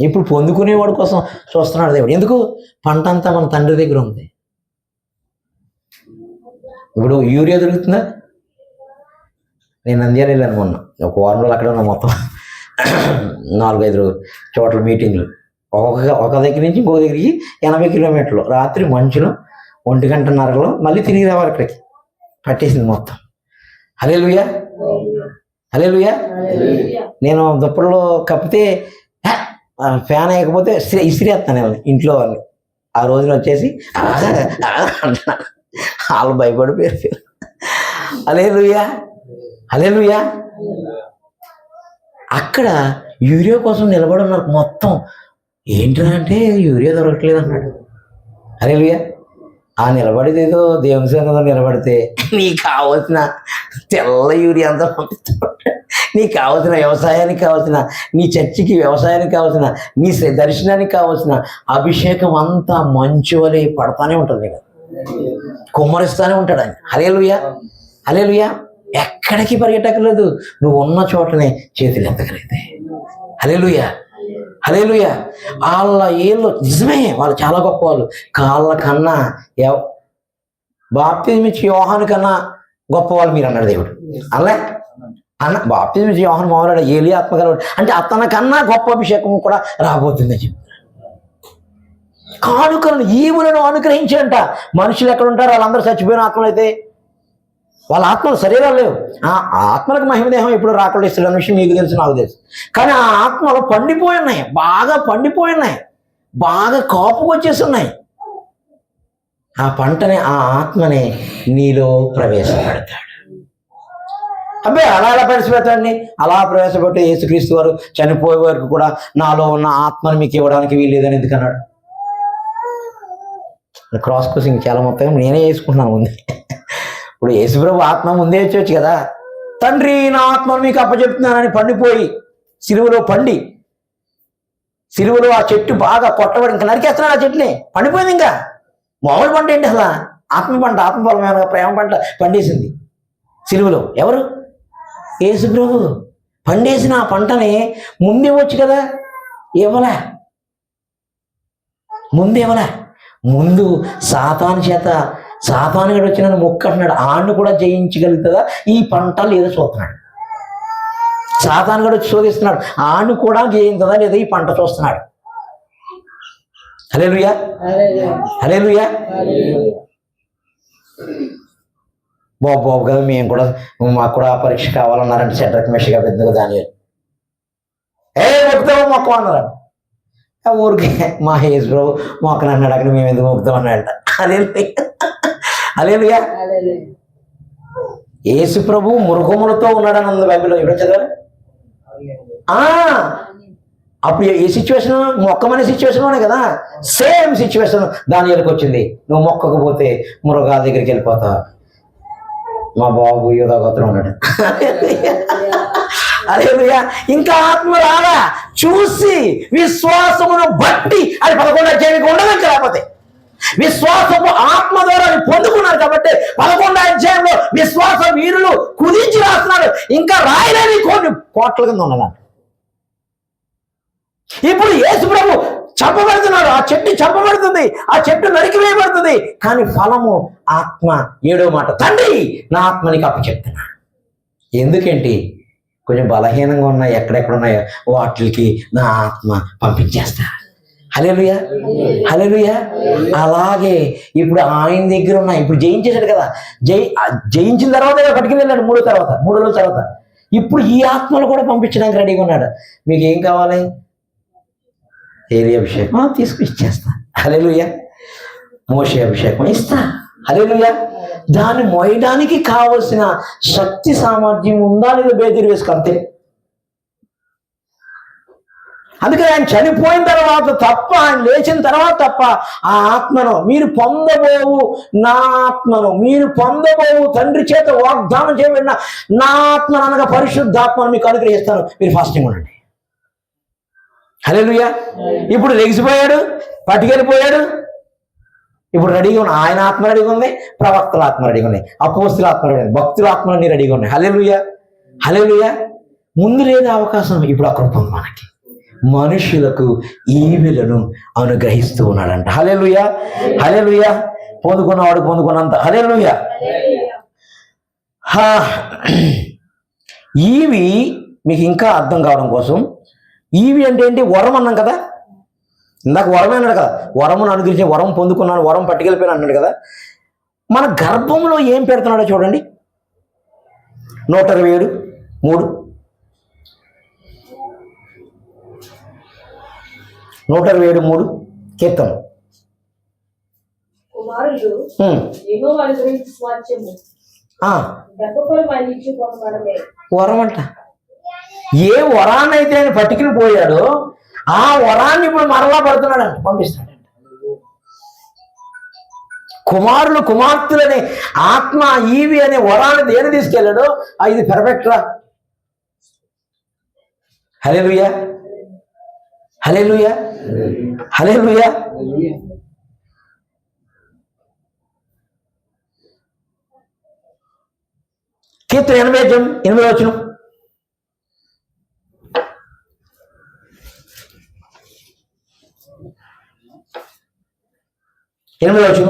ఇప్పుడు పొందుకునేవాడి కోసం చూస్తున్నాడు దేవుడు. ఎందుకు? పంట అంతా మన తండ్రి దగ్గర ఉంది. ఇప్పుడు యూరియా దొరుకుతుందా? నేను నంద్యాల వెళ్ళాను మొన్న, ఒక వారం రోజులు అక్కడ ఉన్నా. మొత్తం 4-5 చోట్ల మీటింగ్లు, ఒక దగ్గర నుంచి ఇంకో దగ్గరికి 80 కిలోమీటర్లు, రాత్రి మంచులో 1:30 మళ్ళీ తిరిగి రావాలి అక్కడికి. పట్టేసింది మొత్తం. హల్లెలూయా. నేను దుప్పట్లో కప్పితే ఫ్యాన్ వేయకపోతే ఇసిరేస్తాను ఇంట్లో వాళ్ళు. ఆ రోజున వచ్చేసి వాళ్ళు భయపడిపోయారు. హల్లెలూయా. అక్కడ యూరియా కోసం నిలబడి ఉన్నారు మొత్తం. ఏంట్రా అంటే యూరియా దొరకట్లేదు అన్నాడు. హల్లెలూయా. ఆ నిలబడితే ఏదో దేవుని సంగతి నిలబడితే నీకు కావాల్సిన తెల్ల యూరియా అంతా పంపిస్తాడు. నీకు కావాల్సిన వ్యవసాయానికి కావాల్సిన, నీ చర్చికి వ్యవసాయానికి కావాల్సిన, నీ దర్శనానికి కావాల్సిన అభిషేకం అంతా మంచు వలె పడతానే ఉంటుంది కదా, కుమ్మరిస్తానే ఉంటాడు ఆయన. హల్లెలూయా. ఎక్కడికి పరిగెట్టకలేదు, నువ్వు ఉన్న చోటనే చేతులు ఎత్తగలిగితే. హల్లెలూయా. వాళ్ళ ఏళ్ళు నిజమే, వాళ్ళు చాలా గొప్ప వాళ్ళు. కాళ్ళ కన్నా బాప్తిజం ఇచ్చి యోహాను కన్నా గొప్పవాళ్ళు మీరు అన్నాడు దేవుడు. బాప్తిజం ఇచ్చి యోహాను మామూలు ఏలి ఆత్మగలవాడు అంటే అతని కన్నా గొప్ప అభిషేకం కూడా రాబోతుందని చెప్పి కానుకలను ఈవులను అనుగ్రహించంట. మనుషులు ఎక్కడ ఉంటారు? వాళ్ళందరూ చచ్చిపోయిన ఆత్మలు అయితే వాళ్ళ ఆత్మలు శరీరాలు లేవు. ఆ ఆత్మలకు మహిమదేహం ఎప్పుడు రాకుండా ఇస్తాడు అన్న విషయం మీకు తెలుసు, నాకు తెలుసు. కానీ ఆ ఆత్మలు పండిపోయి ఉన్నాయి, బాగా పండిపోయి ఉన్నాయి, బాగా కాపుకు వచ్చేసి ఉన్నాయి. ఆ పంటని, ఆ ఆత్మని నీలో ప్రవేశపెడతాడు. అబ్బాయి అలా ప్రవేశపెడతాడండి. అలా ప్రవేశపెట్టి యేసుక్రీస్తు వారు చనిపోయే వరకు కూడా నాలో ఉన్న ఆత్మని మీకు ఇవ్వడానికి వీల్లేదని ఎందుకన్నాడు? క్రాస్ కోసింగ్ చాలా మొత్తం నేనే వేసుకుంటున్నాను ముందే. ఇప్పుడు యేసుప్రభు ఆత్మ ముందే వచ్చేవచ్చు కదా. తండ్రి, నా ఆత్మను మీకు అప్పచెప్తున్నానని పండిపోయి సిలువలో ఆ చెట్టు బాగా కొట్టబడి ఇంకా నరికేస్తున్నాడు. ఆ చెట్టుని పండిపోయింది. ఇంకా మామూలు పంట ఏంటి అసలు? ఆత్మ పంట, ఆత్మఫలమైన ప్రేమ పంట పండేసింది సిలువలో. ఎవరు? యేసుప్రభు. పండేసిన ఆ పంటని ముందేవచ్చు కదా, ఇవ్వలే. ముందు సాతాను చేత, సాతానుడు వచ్చి నన్ను మొక్కు అంటున్నాడు, ఆడిని కూడా జయించగలుగుతుందా ఈ పంట లేదా చూస్తున్నాడు. సాతానుడు వచ్చి శోధిస్తున్నాడు, ఆడిని కూడా జయించదా లేదా ఈ పంట చూస్తున్నాడు. హల్లెలూయా. బాబు కదా, మేము కూడా, మాకు కూడా పరీక్ష కావాలన్నారంటే సెడ్రక్ మెషిగా పెద్దగా దాని మొక్క అన్నారంట. ఊరికి మా యేసుప్రభు మొక్కను అన్నాడు, అక్కడ మేము ఎందుకు మొక్కుతాం అన్నాడంట. హల్లెలూయా. యేసుప్రభు మృగములతో ఉన్నాడని ఉంది బైబిల్లో. ఎప్పుడు చదివారు? అప్పుడు ఏ సిచ్యువేషన్? మొక్కమనే సిచ్యువేషన్లోనే కదా. సేమ్ సిచ్యువేషన్ దానియేలుకి వచ్చింది. నువ్వు మొక్కకపోతే మృగాల దగ్గరికి వెళ్ళిపోతావు. మా బాబు యూదా గోత్రం ఉన్నాడు. హల్లెలూయా. ఇంకా ఆత్మ రాగా చూసి విశ్వాసమును బట్టి అది 11వ అధ్యాయానికి ఉండదు. లేకపోతే విశ్వాసము ఆత్మ ద్వారా పొందుకున్నారు కాబట్టి 11వ అధ్యాయంలో విశ్వాస వీరులు కుదించి రాస్తున్నారు. ఇంకా రాయలేని కొన్ని కోట్ల కింద ఉన్నదంట. ఇప్పుడు యేసుప్రభు చంపబడుతున్నాడు, ఆ చెట్టు చంపబడుతుంది, ఆ చెట్టు నరికివేయబడుతుంది. కానీ ఫలము ఆత్మ. 7వ మాట, తండ్రి నా ఆత్మ నీకు అప్పచెప్తున్నా. ఎందుకేంటి? కొంచెం బలహీనంగా ఉన్నాయి, ఎక్కడెక్కడ ఉన్నాయో వాటికి నా ఆత్మ పంపించేస్తా. హల్లెలూయా, హల్లెలూయా. అలాగే ఇప్పుడు ఆయన దగ్గర ఉన్న, ఇప్పుడు జయించేశాడు కదా, జయించిన తర్వాత పట్టుకుని వెళ్ళాడు మూడో రోజు తర్వాత. ఇప్పుడు ఈ ఆత్మలు కూడా పంపించడానికి రెడీగా ఉన్నాడు. మీకు ఏం కావాలి? ఏలి అభిషేకం ఇచ్చేస్తా. హల్లెలూయా. మోషే అభిషేకం ఇస్తా. హల్లెలూయా. దాన్ని మోయడానికి కావలసిన శక్తి సామర్థ్యం ఉందా లేదా బేదీరు వేసుకు అంతే. అందుకని ఆయన చనిపోయిన తర్వాత తప్ప, ఆయన లేచిన తర్వాత తప్ప ఆ ఆత్మను మీరు పొందబోవు, నా ఆత్మను మీరు పొందబోవు, తండ్రి చేత వాగ్దానం చేయబడిన నా ఆత్మను అనగా పరిశుద్ధాత్మను మీకు అనుగ్రహిస్తాను, మీరు ఫాస్టింగ్ ఉండండి. హల్లెలూయా. ఇప్పుడు లెగిసిపోయాడు, పట్టుకెళ్ళిపోయాడు. ఇప్పుడు రెడీగా ఉన్నాయి. ఆయన ఆత్మ రెడీగా ఉంది, ప్రవక్తల ఆత్మ రెడీగా ఉన్నాయి, అపోస్తుల ఆత్మ రెడీ ఉంది, భక్తుల ఆత్మలన్నీ రెడీగా ఉన్నాయి. హల్లెలూయా, హల్లెలూయా. ముందు లేని అవకాశం ఇప్పుడు అక్కడ ఉంది మనకి. మనుషులకు ఈవెలను అనుగ్రహిస్తూ ఉన్నాడంట. హల్లెలూయా, హల్లెలూయా. పొందుకున్నవాడు పొందుకున్నంత. హల్లెలూయా. ఈవి మీకు ఇంకా అర్థం కావడం కోసం, ఈవి అంటే ఏంటి? వరం అన్నాం కదా, ఇందాక వరమే అన్నాడు కదా, వరమును అనుగ్రహించి వరం పొందుకున్నాను, వరం పట్టుకెళ్ళిపోయాను అన్నాడు కదా. మన గర్భంలో ఏం పెడుతున్నాడో చూడండి. 127:3, 127:3 కీర్తన. కుమారులు యెహోవాను గురించి స్వాస్థ్యము గర్భఫలము ఆయన ఇచ్చు పొందడమే వరం అంట. ఏ వరాన్నైతే ఆయన పట్టుకుని పోయాడో ఆ వరాన్ని ఇప్పుడు మరలా పడుతున్నాడంట, పంపిస్తాడంట. కుమారులు కుమార్తెలనే ఆత్మ ఈవి అనే వరాన్ని దేని తీసుకెళ్ళాడో ఇది పెర్ఫెక్ట్ రా. హల్లెలూయా, హల్లెలూయా, హల్లెలూయా. కీర్తన 80:8 8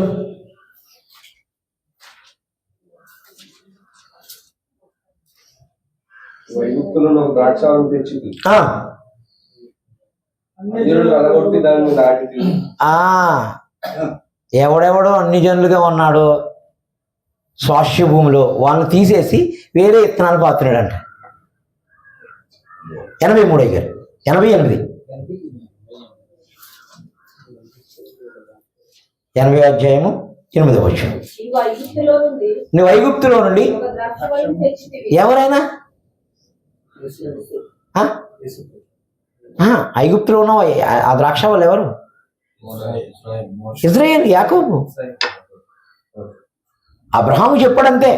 వైగుప్తులను ద్రాక్షాలను తెచ్చింది, దాని మీద ఆటి. ఎవడెవడో అన్ని జనులుగా ఉన్నాడు స్వాస్థ్య భూమిలో, వాళ్ళని తీసేసి వేరే విత్తనాలు పాతున్నాడంట. 83 గారు 88 80వ అధ్యాయము 8వ వచనం. నువ్వు ఐగుప్తులో నుండి ఎవరైనా ఐగుప్తులో ఉన్నావు. ఆ ద్రాక్ష వాళ్ళు ఎవరు? ఇజ్రాయేల్, యాకోబు. అబ్రహాము చెప్పాడంతే,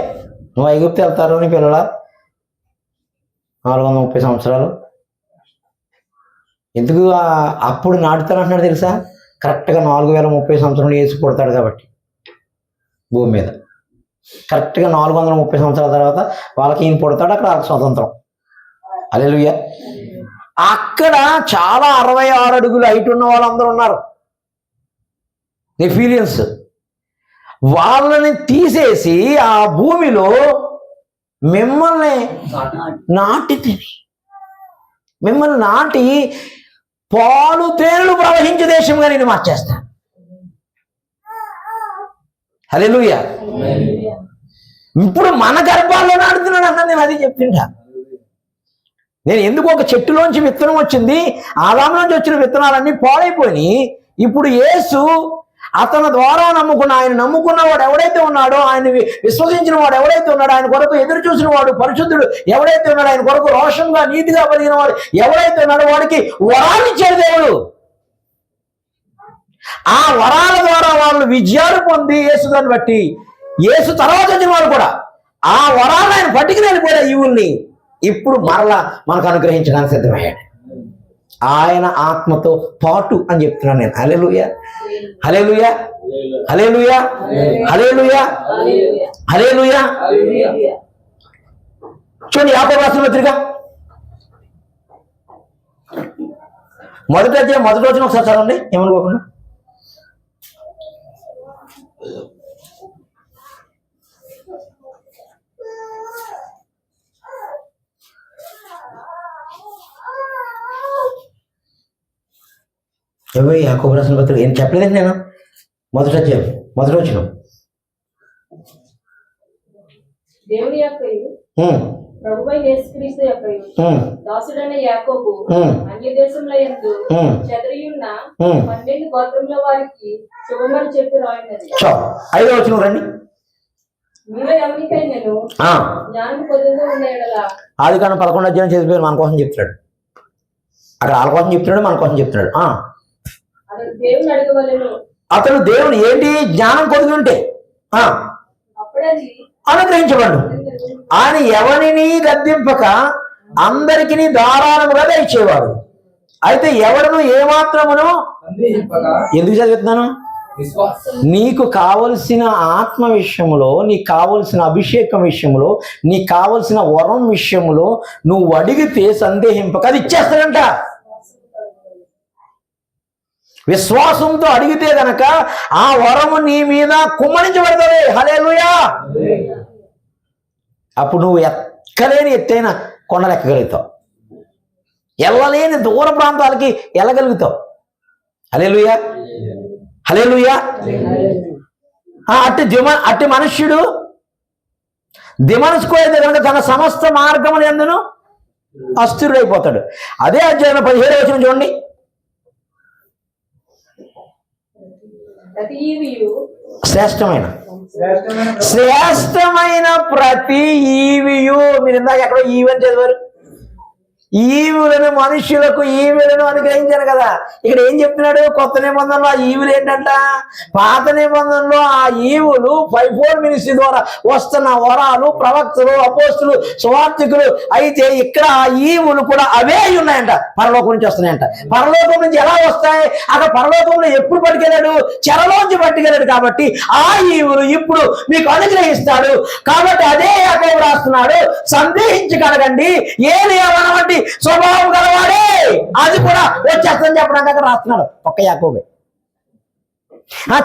నువ్వు ఐగుప్తు వెళ్తారు నీ పిల్లల 430 సంవత్సరాలు. ఎందుకు అప్పుడు నాటుతారంటున్నాడు తెలుసా? కరెక్ట్గా 4030 సంవత్సరాలు యేసు పుడతాడు కాబట్టి భూమి మీద. కరెక్ట్గా 430 సంవత్సరాల తర్వాత వాళ్ళకి ఈయన పుడతాడు, అక్కడ వాళ్ళకి స్వతంత్రం. హల్లెలూయా. అక్కడ చాలా 66 అడుగులు హైట్ ఉన్న వాళ్ళందరూ ఉన్నారు, నెఫీలియన్స్. వాళ్ళని తీసేసి ఆ భూమిలో మిమ్మల్ని నాటి పాలు తేనెలు ప్రవహించే దేశంగా నేను మార్చేస్తాను. హల్లెలూయా. ఇప్పుడు మన గర్భాల్లో నాడుతున్నాడు అన్న, నేను అది చెప్తుంటా. నేను ఎందుకు ఒక చెట్టులోంచి విత్తనం వచ్చింది, ఆదాములోంచి వచ్చిన విత్తనాలన్నీ పాడైపోయి, ఇప్పుడు యేసు అతని ద్వారా ఆయన నమ్ముకున్నవాడు ఎవడైతే ఉన్నాడో, ఆయన విశ్వసించిన వాడు ఎవడైతే ఉన్నాడో, ఆయన కొరకు ఎదురు చూసిన వాడు పరిశుద్ధుడు ఎవడైతే ఉన్నాడో, ఆయన కొరకు రోషంగా నీతిగా కలిగిన వాడు ఎవడైతే ఉన్నాడో వాడికి వరాలు ఇచ్చాడు దేవుడు. ఆ వరాల ద్వారా వాళ్ళు విజయాలు పొంది యేసుదాన్ని బట్టి, యేసు తర్వాత వచ్చిన వాళ్ళు కూడా ఆ వరాలు ఆయన పట్టుకుని వెళ్ళిపోయాడు ఈవుల్ని. ఇప్పుడు మరలా మనకు అనుగ్రహించడానికి సిద్ధమయ్యాడు ఆయన ఆత్మతో పాటు అని చెప్తున్నాను నేను. హల్లెలూయా, హల్లెలూయా, హల్లెలూయా, హల్లెలూయా, హల్లెలూయా. చూడండి యాకోబు రాసిన పత్రిక 1వ అధ్యాయం 1వ వచనం ఒకసారి చదవండి ఏమనుకోకుండా. ఎవరు యాకోబు రాసిన పత్రిక ఏం చెప్పలేదండి నేను మొదటి అధ్యాయం మొదటి వచనం. దేవుని యొక్క ప్రభువైన యేసుక్రీస్తు యొక్క దాసుడైన యాకోబు అన్య దేశంలో యందు చెదరియున్న 12 గోత్రముల వారికి శుభమని చెప్పి రాయినది. 5వ వచనం రండి. మీలో ఎవరికైనాను జ్ఞానం పొందుతూ ఉన్న యెడల ఆదికాండం 11వ అధ్యాయం చదివిపోయారు మన కోసం చెప్తున్నాడు. అక్కడ వాళ్ళ కోసం చెప్తున్నాడు, మన కోసం చెప్తున్నాడు. అతడు దేవుని అడగవలెను. అతడు దేవుని ఏంటి జ్ఞానం కొద్దిగా ఉంటే అప్పుడది అనుగ్రహించబడు. ఆయన ఎవరిని గద్దింపక అందరికీ ధారాళముగా దయచేవాడు. అయితే ఎవడను ఏమాత్రమును ఎందుకు చదువుతున్నాను? నీకు కావలసిన ఆత్మ విషయంలో, నీకు కావలసిన అభిషేకం విషయంలో, నీకు కావలసిన వరం విషయంలో నువ్వు అడిగితే సందేహింపక అది ఇచ్చేస్తాడంట. విశ్వాసంతో అడిగితే గనక ఆ వరము నీ మీద కుమ్మరించబడుతుంది. హల్లెలూయా. అప్పుడు నువ్వు ఎక్కలేని ఎత్తైన కొండలు ఎక్కగలుగుతావు, వెళ్ళలేని దూర ప్రాంతాలకి వెళ్ళగలుగుతావు. హల్లెలూయా, హల్లెలూయా. అట్టి మనుష్యుడు దిమనసుకోయితే కనుక తన సమస్త మార్గములు ఎందును అస్థిరుడైపోతాడు. అదే అధ్యాయం 17వ వచనం చూడండి. శ్రేష్టమైన ప్రతి ఈవియు. మీరు ఇందాక ఎక్కడో ఈవెని చదివారు. ఈవులను మనుష్యులకు ఈవులను అనుగ్రహించారు కదా. ఇక్కడ ఏం చెప్తున్నాడు? కొత్త నిబంధనలో ఆ ఈవులు ఏంటంట? పాత నిబంధనలో ఆ ఈవులు 5-4 మినిస్ట్రీ ద్వారా వస్తున్న వరాలు, ప్రవక్తలు, అపోస్తులు, సువార్థికులు. అయితే ఇక్కడ ఆ ఈవులు కూడా అవే ఉన్నాయంట, పరలోకం నుంచి వస్తున్నాయంట. పరలోకం నుంచి ఎలా వస్తాయి? అక్కడ పరలోకంలో ఎప్పుడు పట్టుకెళ్ళాడు? చెరలోంచి పట్టుకెళ్ళాడు. కాబట్టి ఆ ఈవులు ఇప్పుడు మీకు అనుగ్రహిస్తాడు. కాబట్టి అదే యాకోబు రాస్తున్నాడు, సందేహించగలగండి. ఏలియావంటి స్వభావం గలవాడే అది కూడా వచ్చేస్తుందని చెప్పడానికి అక్కడ రాస్తున్నాడు ఒక్క యాకోబే.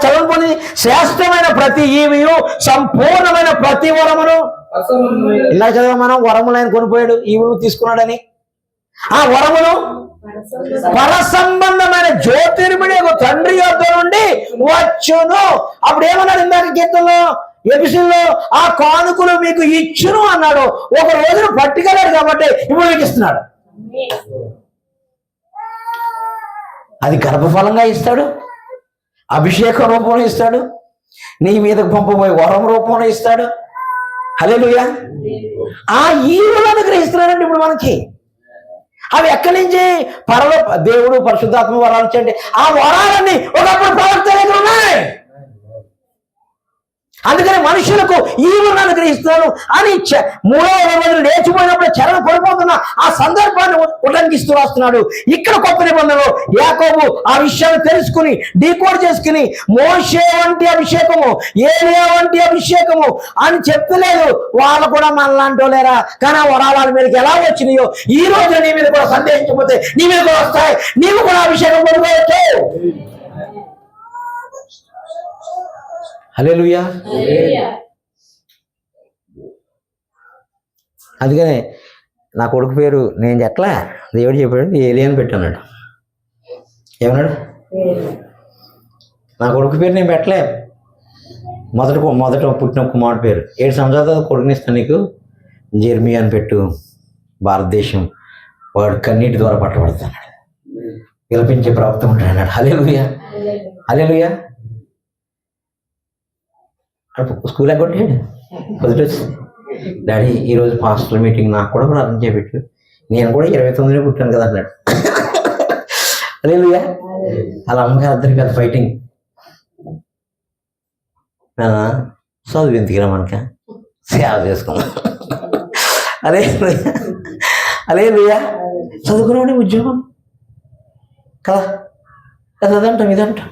చదవని శ్రేష్టమైన ప్రతి ఈవియు, సంపూర్ణమైన ప్రతి వరమును. ఇలా చదివా మనం, వరములు ఆయన కొనిపోయాడు, ఈవులు తీసుకున్నాడని. ఆ వరమును పర సంబంధమైన జ్యోతిర్మణి తండ్రి యొద్ద నుండి వచ్చును. అప్పుడు ఏమన్నాడు ఇందాక కీర్తనలో, ఎపిసోడ్లో? ఆ కానుకలు మీకు ఇచ్చును అన్నాడు. ఒక రోజును పట్టుకెళ్ళాడు కాబట్టి ఇప్పుడు మీకు ఇస్తున్నాడు. అది గర్భఫలంగా ఇస్తాడు, అభిషేక రూపంలో ఇస్తాడు, నీ మీదకు పంపబోయే వరం రూపంలో ఇస్తాడు. హల్లెలూయా. ఆ ఈవులను అనుగ్రహిస్తున్నాడండి ఇప్పుడు మనకి. అవి ఎక్కడి నుంచి? దేవుడు పరిశుద్ధాత్మ వరాలు ఇచ్చండి. ఆ వరాలన్నీ ఒకప్పుడు ప్రవక్త దగ్గర ఉన్నాయి. అందుకని మనుషులకు ఈవులను అనుగ్రహిస్తున్నాను అని 3వ రోజు లేచిపోయినప్పుడు చెరను పడిపోతున్న ఆ సందర్భాన్ని ఉల్లంఘిస్తూ వస్తున్నాడు. ఇక్కడ కొత్త నిబంధనలో యాకోబు ఆ విషయాన్ని తెలుసుకుని డీకోడ్ చేసుకుని మోషే వంటి అభిషేకము, ఏలియా వంటి అభిషేకము అని చెప్పలేదు. వాళ్ళు కూడా మనలాంటి వాళ్ళేరా, కానీ ఆ వరాల మీదకి ఎలా వచ్చినాయో ఈ రోజు నీ మీద కూడా సందేహించకపోతే నీ మీద కూడా వస్తాయి. నీవు కూడా అభిషేకం పొందుకోవచ్చు. హల్లెలూయా. అందుకనే నా కొడుకు పేరు నేను ఎట్లా దేవుడు చెప్పాడు, ఏలియా అని పెట్టాడు. ఏమన్నాడు? నా కొడుకు పేరు నేను పెట్టలే. మొదట పుట్టిన కుమారుడు పేరు 7 సంవత్సరాల కొడుకునిస్తాను నీకు, జెర్మియా అని పెట్టు. భారతదేశం వాడు కన్నీటి ద్వారా పట్టబడతాడు, విలపించే ప్రవక్త ఉంటాడు అన్నాడు. హల్లెలూయా, హల్లెలూయా. స్కూల్ ఎగ్గొట్టాడు. పొద్దుటొచ్చి డాడీ ఈరోజు పాస్టర్ మీటింగ్ నాకు కూడా ప్రార్థన చేపెట్టు, నేను కూడా 29 పుట్టాను కదా అన్నాడు. హల్లెలూయా. అలా అమ్మగారు అద్దరికి అది ఫైటింగ్. చదువు ఎందుకురా మనక, సేవ చేసుకున్నాం. హల్లెలూయా. చదువుకున్నాడే ఉద్యోగం కదా, అదంటాం ఇదంటాం.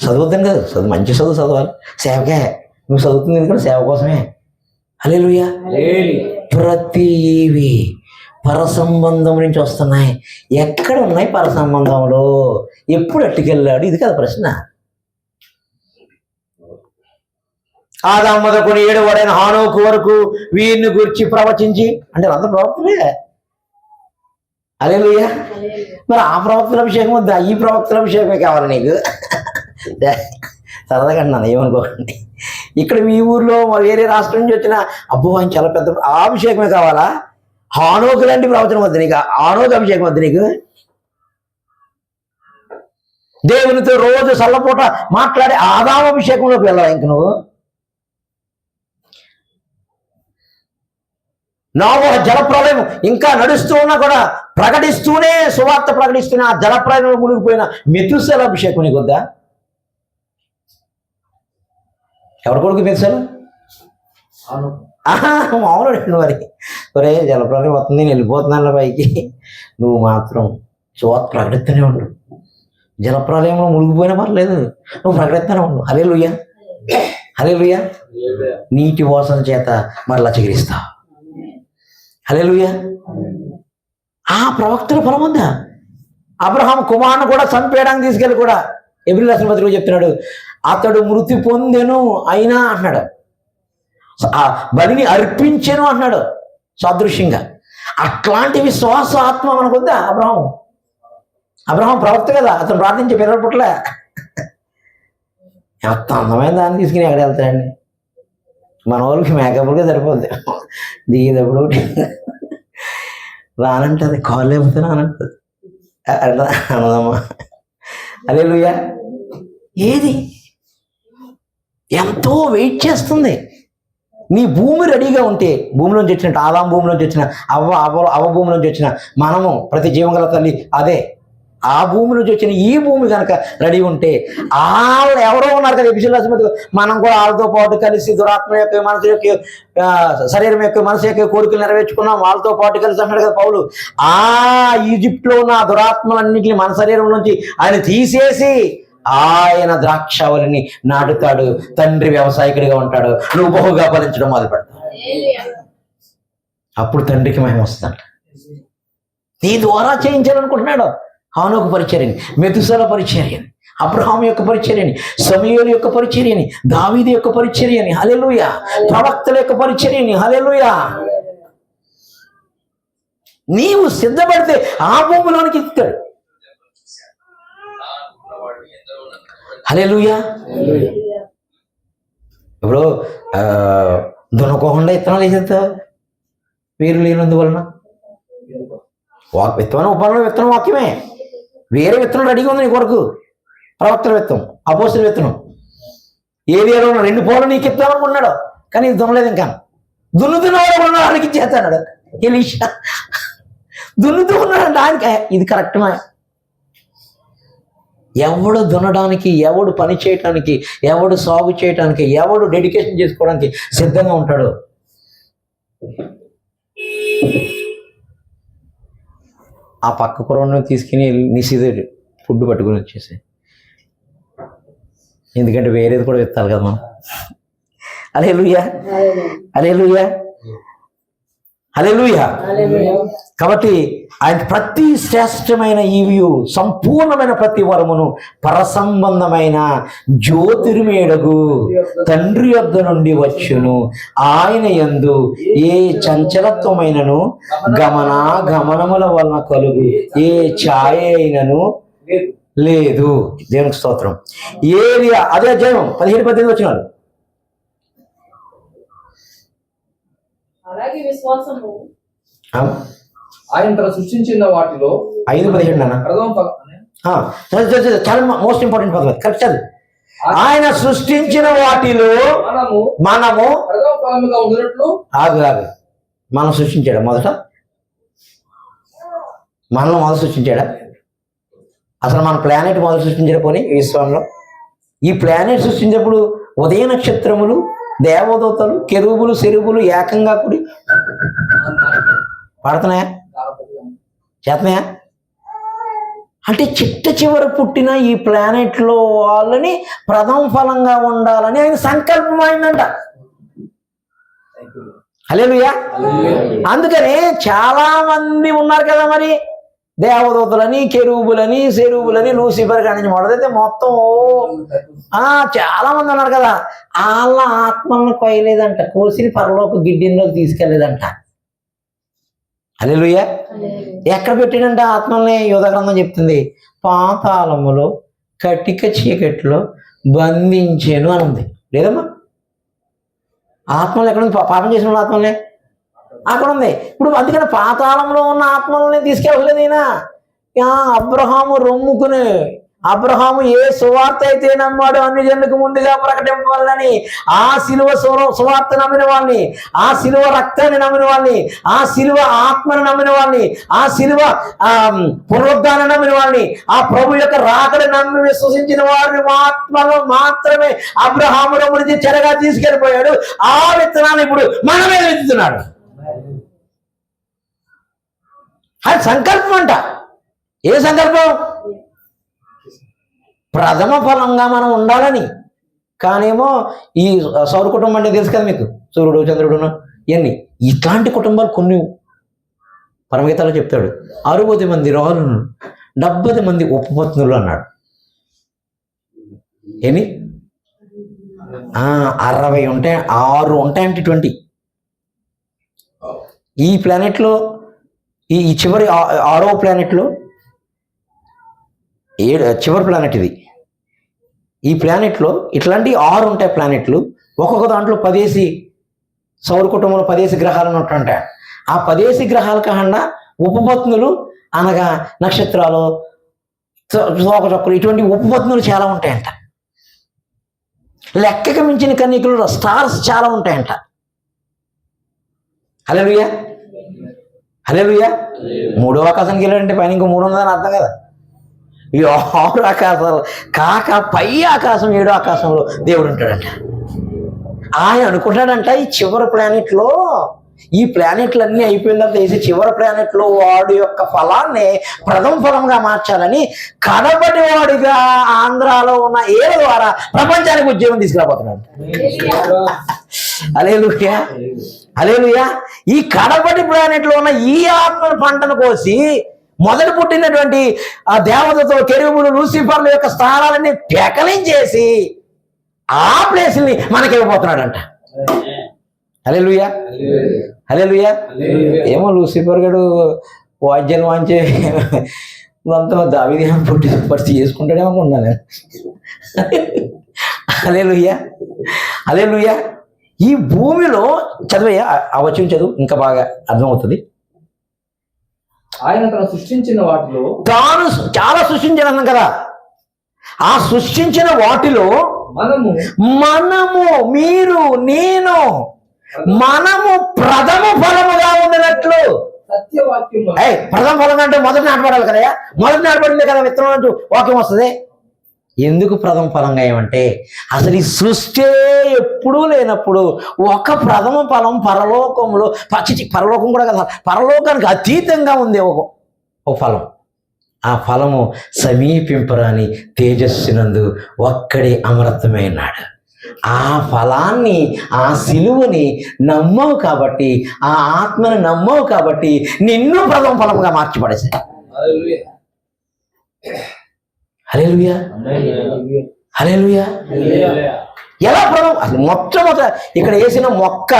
చదువుతాను కదా, మంచి చదవాలి. సేవకే నువ్వు చదువుతుంది ఎందుకంటే సేవ కోసమే. హల్లెలూయా. ప్రతివి పరసంబంధం నుంచి వస్తున్నాయి. ఎక్కడ ఉన్నాయి పరసంబంధంలో? ఎప్పుడు అట్టుకెళ్ళాడు? ఇది కదా ప్రశ్న. ఆదాము మొదలుకొని 7వ వాడైన హానోకు వరకు వీరిని గురించి ప్రవచించి, అంటే అంత ప్రవక్తలే. హల్లెలూయా. మరి ఆ ప్రవక్తల అభిషేకం వద్దా, ఈ ప్రవక్తల అభిషేకమే కావాలి నీకు? సరదాగా అన్నాను, ఏమనుకోకండి. ఇక్కడ మీ ఊర్లో వేరే రాష్ట్రం నుంచి వచ్చిన అబ్బో ఆయన చాలా పెద్ద ఆ అభిషేకమే కావాలా? హానోకు లాంటి ప్రవచనం వద్దు నీకు, హానోకు అభిషేకం వద్దు నీకు? దేవునితో రోజు సల్లపూట మాట్లాడే ఆదాము అభిషేకంలోకి వెళ్ళవా ఇంక నువ్వు? నోవహు జలప్రలయం ఇంకా నడుస్తూ ఉన్నా కూడా ప్రకటిస్తూనే, సువార్త ప్రకటిస్తూనే ఆ జలప్రలయంలో మునిగిపోయిన మెతుసెల అభిషేకం నీకు వద్దా? ఎవరి కొడుకు మెతుసెల? మామూలు మరి. ఒరే జలప్రలయం వస్తుంది, నేను వెళ్ళిపోతున్నాను పైకి, నువ్వు మాత్రం సువార్త ప్రకటిస్తూనే ఉండు. జలప్రలయంలో మునిగిపోయినా పర్లేదు, నువ్వు ప్రకటిస్తూనే ఉండు. హల్లెలూయా, హల్లెలూయా. నీటి వాసన చేత మరలా చిగురిస్తావు. హల్లెలూయా. ఆ ప్రవక్తల ఫలం ఉందా? అబ్రహాం కుమారుని కూడా చంపేయడానికి తీసుకెళ్ళి కూడా ఎబ్రిల్ రాసిన పత్రికలో చెప్తున్నాడు, అతడు మృతి పొందెను అయినా అంటున్నాడు, ఆ బలిని అర్పించెను అంటున్నాడు సాదృశ్యంగా. అట్లాంటి విశ్వాస ఆత్మ మనకొద్దా? అబ్రహాం ప్రవక్త కదా, అతను ప్రార్థించే పిల్లల పుట్ల ఎంత అందమైన దాన్ని తీసుకుని ఎక్కడ వెళ్తాడండి? మన వాళ్ళకి మేకప్గా సరిపోద్ది, దిగేటప్పుడు రానంటది, కాల్ లేకపోతే రానంటది అనదమ్మా. హల్లెలూయా. ఏది ఎంతో వెయిట్ చేస్తుంది. నీ భూమి రెడీగా ఉంటే, భూమిలోంచి వచ్చినట్టు ఆదాం భూమిలోంచి వచ్చిన, అవ్వ భూమిలోంచి వచ్చిన మనము, ప్రతి జీవంగల తల్లి అదే, ఆ భూమి నుంచి వచ్చిన ఈ భూమి కనుక రెడీ ఉంటే, వాళ్ళు ఎవరో ఉన్నారు కదా ఎపిసోడ్ రాసినట్టు, మనం కూడా వాళ్ళతో పాటు కలిసి దురాత్మ యొక్క, మనసు యొక్క, శరీరం యొక్క, మనసు యొక్క కోరికలు నెరవేర్చుకున్నాం, వాళ్ళతో పాటు కలిసి అన్నాడు కదా పౌలు. ఆ ఈజిప్ట్లో ఉన్న దురాత్మలన్నింటినీ మన శరీరం నుంచి ఆయన తీసేసి ఆయన ద్రాక్షావళిని నాటుతాడు. తండ్రి వ్యవసాయకుడిగా ఉంటాడు, నువ్వు బహుగా ఫలించడం మొదలు పెడతావు. అప్పుడు తండ్రికి మహిమ వస్తుందంట. నీ ద్వారా చేయించాలనుకుంటున్నాడు. హానోకు పరిచర్యని, మెతుసెల పరిచర్యని, అబ్రహాం యొక్క పరిచర్యని, సమూయేలు యొక్క పరిచర్యని, దావీదు యొక్క పరిచర్యని, హల్లెలూయా, ప్రవక్తల యొక్క పరిచర్యని, హల్లెలూయా. నీవు సిద్ధపడితే ఆ భూమిలోనికి ఇస్తాడు. హల్లెలూయా. ఇప్పుడు దున్నకోకుండా విత్తనాలు వేసేస్తా, వేరు లేనందువలన. విత్తనం ఉపాధి విత్తనం వాక్యమే, వేరే విత్తనం రెడీగా ఉంది నీ కొరకు. ప్రవక్తల విత్తనం, అపోస్తలుల విత్తనం. ఏరియాలో ఉన్న 2 పోలు నీకు ఇస్తామనుకున్నాడు, కానీ ఇది దున్నలేదు. ఇంకా దున్నుతున్నవాడు ఉన్నాడు, వాళ్ళకి ఇచ్చేస్తాడు. ఎలీషా దున్నుతూ ఉన్నాడు, దానికి ఇది కరెక్టమా? ఎవడు దున్నడానికి, ఎవడు పని చేయటానికి, ఎవడు సాగు చేయటానికి, ఎవడు డెడికేషన్ చేసుకోవడానికి సిద్ధంగా ఉంటాడు. ఆ పక్క కుర్రను తీసుకుని నిషిద్ధుడు ఫుడ్ పట్టుకుని వచ్చేసి, ఎందుకంటే వేరేది కూడా విత్తాలి కదా మనం. హల్లెలూయా, హల్లెలూయా, హల్లెలూయా. కాబట్టి ఆయన ప్రతి శ్రేష్టమైన ఈవియు, సంపూర్ణమైన ప్రతి వరమును పరసంబంధమైన జ్యోతిర్మేడగు తండ్రి యొద్ద నుండి వచ్చును. ఆయన యందు ఏ చంచలత్వమైనను గమనముల వలన కలుగు ఏ ఛాయ అయినను లేదు. దేవునికి స్తోత్రం. ఏలియా అదే అధ్యాయం 17-18 వచ్చినారు. అలాగే విశ్వాసము ఆయన తన సృష్టించిన వాటిలో 5:17 అన్న చాలా మోస్ట్ ఇంపార్టెంట్ పదం. కరెక్ట్. ఆయన సృష్టించిన వాటిలో మనము ఆగు మనం సృష్టించాడా? మనల్ని మొదలు సృష్టించాడా? అసలు మన ప్లానెట్ మొదలు సృష్టించాడు. పోనీ ఈ విశ్వంలో ఈ ప్లానెట్ సృష్టించినప్పుడు ఉదయ నక్షత్రములు, దేవదూతలు, కెరూబులు, సెరుబులు ఏకంగా కూడి పాడుతున్నాయా, చేస్తున్నాయా? అంటే చిట్ట చివరి పుట్టిన ఈ ప్లానెట్లో వాళ్ళని ప్రథమ ఫలంగా ఉండాలని ఆయన సంకల్పం అయిందంట. హల్లెలూయా. అందుకనే చాలా మంది ఉన్నారు కదా మరి, దేవదూతలని, కెరూబులని, సెరూబులని, లూసిఫర్ కాడి నుంచి మొదలైతే మొత్తం చాలా మంది ఉన్నారు కదా. వాళ్ళ ఆత్మలను కొయ్యలేదంట, కోసి పరలోక గిడ్డిలోకి తీసుకెళ్లేదంట. హల్లెలూయా. ఎక్కడ పెట్టాడంట ఆత్మల్ని? యోధ గ్రంథం చెప్తుంది, పాతాళములో కటిక చీకట్లో బంధించాను అని ఉంది. లేదమ్మా? ఆత్మలు ఎక్కడ ఉంది? పాపం చేసిన వాళ్ళ ఆత్మలే అక్కడ ఉంది. ఇప్పుడు అందుకని పాతాళంలో ఉన్న ఆత్మలని తీసుకెళ్ళలేదు ఈయన. అబ్రహాము రొమ్ముకుని, అబ్రహాము ఏ సువార్త అయితే నమ్మాడు అన్ని జనులకు ముందుగా ప్రకటింపాలని, ఆ శిలువ సువార్త నమ్మిన వాళ్ళని, ఆ శిలువ రక్తాన్ని నమ్మిన వాళ్ళని, ఆ శిలువ ఆత్మను నమ్మిన వాళ్ళని, ఆ శిలువ పునరుద్ధాన్ని నమ్మిన వాళ్ళని, ఆ ప్రభు యొక్క రాకడ నమ్మి విశ్వసించిన వారిని మాత్రమే అబ్రహాము రొమ్ము నుంచి చెరగా తీసుకెళ్ళిపోయాడు. ఆ విత్తనాన్ని ఇప్పుడు మనమే విత్తుతున్నాడు. అది సంకల్పం అంట. ఏ సంకల్పం? ప్రథమ ఫలంగా మనం ఉండాలని. కానేమో ఈ సౌర కుటుంబం అంటే తెలుసు కదా మీకు, సూర్యుడు చంద్రుడును ఇవన్నీ. ఇట్లాంటి కుటుంబాలు కొన్ని పరమగీతాలో చెప్తాడు. 60 మంది రాజులను 70 మంది ఉపపత్నులు అన్నాడు. ఏమి 60 ఉంటాయి, 6 ఉంటాయంటే 20. ఈ ప్లానెట్లో ఈ చివరి 6వ ప్లానెట్లో చివరి ప్లానెట్ ఇది. ఈ ప్లానెట్లో ఇట్లాంటి 6 ఉంటాయి ప్లానెట్లు. ఒక్కొక్క దాంట్లో 10 సౌర కుటుంబంలో 10 గ్రహాలు ఉన్నట్టుంటాయి. ఆ 10 గ్రహాల కాకుండా ఉపపత్నులు అనగా నక్షత్రాలు, చొక్కలు, ఇటువంటి ఉపపత్నులు చాలా ఉంటాయంట. లెక్కకు మించిన కన్యకులు, స్టార్స్ చాలా ఉంటాయంట. హల్లెలూయా, హల్లెలూయా. 3వ ఆకాశానికి వెళ్ళాడంటే పైన ఇంకో 3 ఉన్నదని అర్థం కదా. ఈ 6 ఆకాశాలు కాక పై ఆకాశం 7వ ఆకాశంలో దేవుడు ఉంటాడంట. ఆయన అనుకుంటాడంట ఈ చివరి ప్లానెట్లో, ఈ ప్లానెట్లన్నీ అయిపోయిన తర్వాత వేసి చివరి ప్లానెట్లో వాడి యొక్క ఫలాన్ని ప్రథమ ఫలంగా మార్చాలని కడపటి వాడిగా ఆంధ్రాలో ఉన్న ఏడు ద్వారా ప్రపంచానికి ఉద్యోగం తీసుకురాబోతున్నాడు. హల్లెలూయా, హల్లెలూయా. ఈ కడపటి ప్లానెట్లో ఉన్న ఈ ఆత్మ పంటను కోసి మొదట పుట్టినటువంటి ఆ దేవతతో కెరూబులు, లూసిఫర్ల యొక్క స్థానాలన్నీ పెకలించేసి ఆ ప్లేస్ని మనకి ఇవ్వబోతున్నాడంట. హల్లెలూయా, హల్లెలూయా. ఏమో లూసిఫర్ గడు వాద్యాలు వాంచే అంత దావీదు పుట్టి పరిస్థితి చేసుకుంటాడేమో అనుకున్నాను నేను. హల్లెలూయా, హల్లెలూయా. ఈ భూమిలో చదివయ్యా, ఆ వచనం చదువు ఇంకా బాగా అర్థమవుతుంది. ఆయన తను సృష్టించిన వాటిలో, తాను చాలా సృష్టించాడు కదా, ఆ సృష్టించిన వాటిలో మనము మీరు నేను మనము ప్రథమ ఫలముగా ఉండినట్లు. సత్యవాక్యం ప్రథమ ఫలం అంటే మొదటి నాటపడాలి కదా. మొదటి నాటపడిందే కదా విత్తనం అంటూ వాక్యం వస్తుంది. ఎందుకు ప్రథమ ఫలంగా ఏమంటే అసలు ఈ సృష్టి ఎప్పుడూ లేనప్పుడు ఒక ప్రథమ ఫలం పరలోకంలో పరలోకం కూడా కదా, పరలోకానికి అతీతంగా ఉంది ఒక ఫలం. ఆ ఫలము సమీపింపరాని తేజస్సునందు ఒక్కడే అమరత్వమైనాడు. ఆ ఫలాన్ని, ఆ సిలువని నమ్మవు కాబట్టి, ఆ ఆత్మని నమ్మవు కాబట్టి నిన్ను ప్రథమ ఫలంగా మార్చిపడేసి. హల్లెలూయా, హల్లెలూయా. ఎలా ప్రథమ? అసలు మొట్టమొదట ఇక్కడ వేసిన మొక్క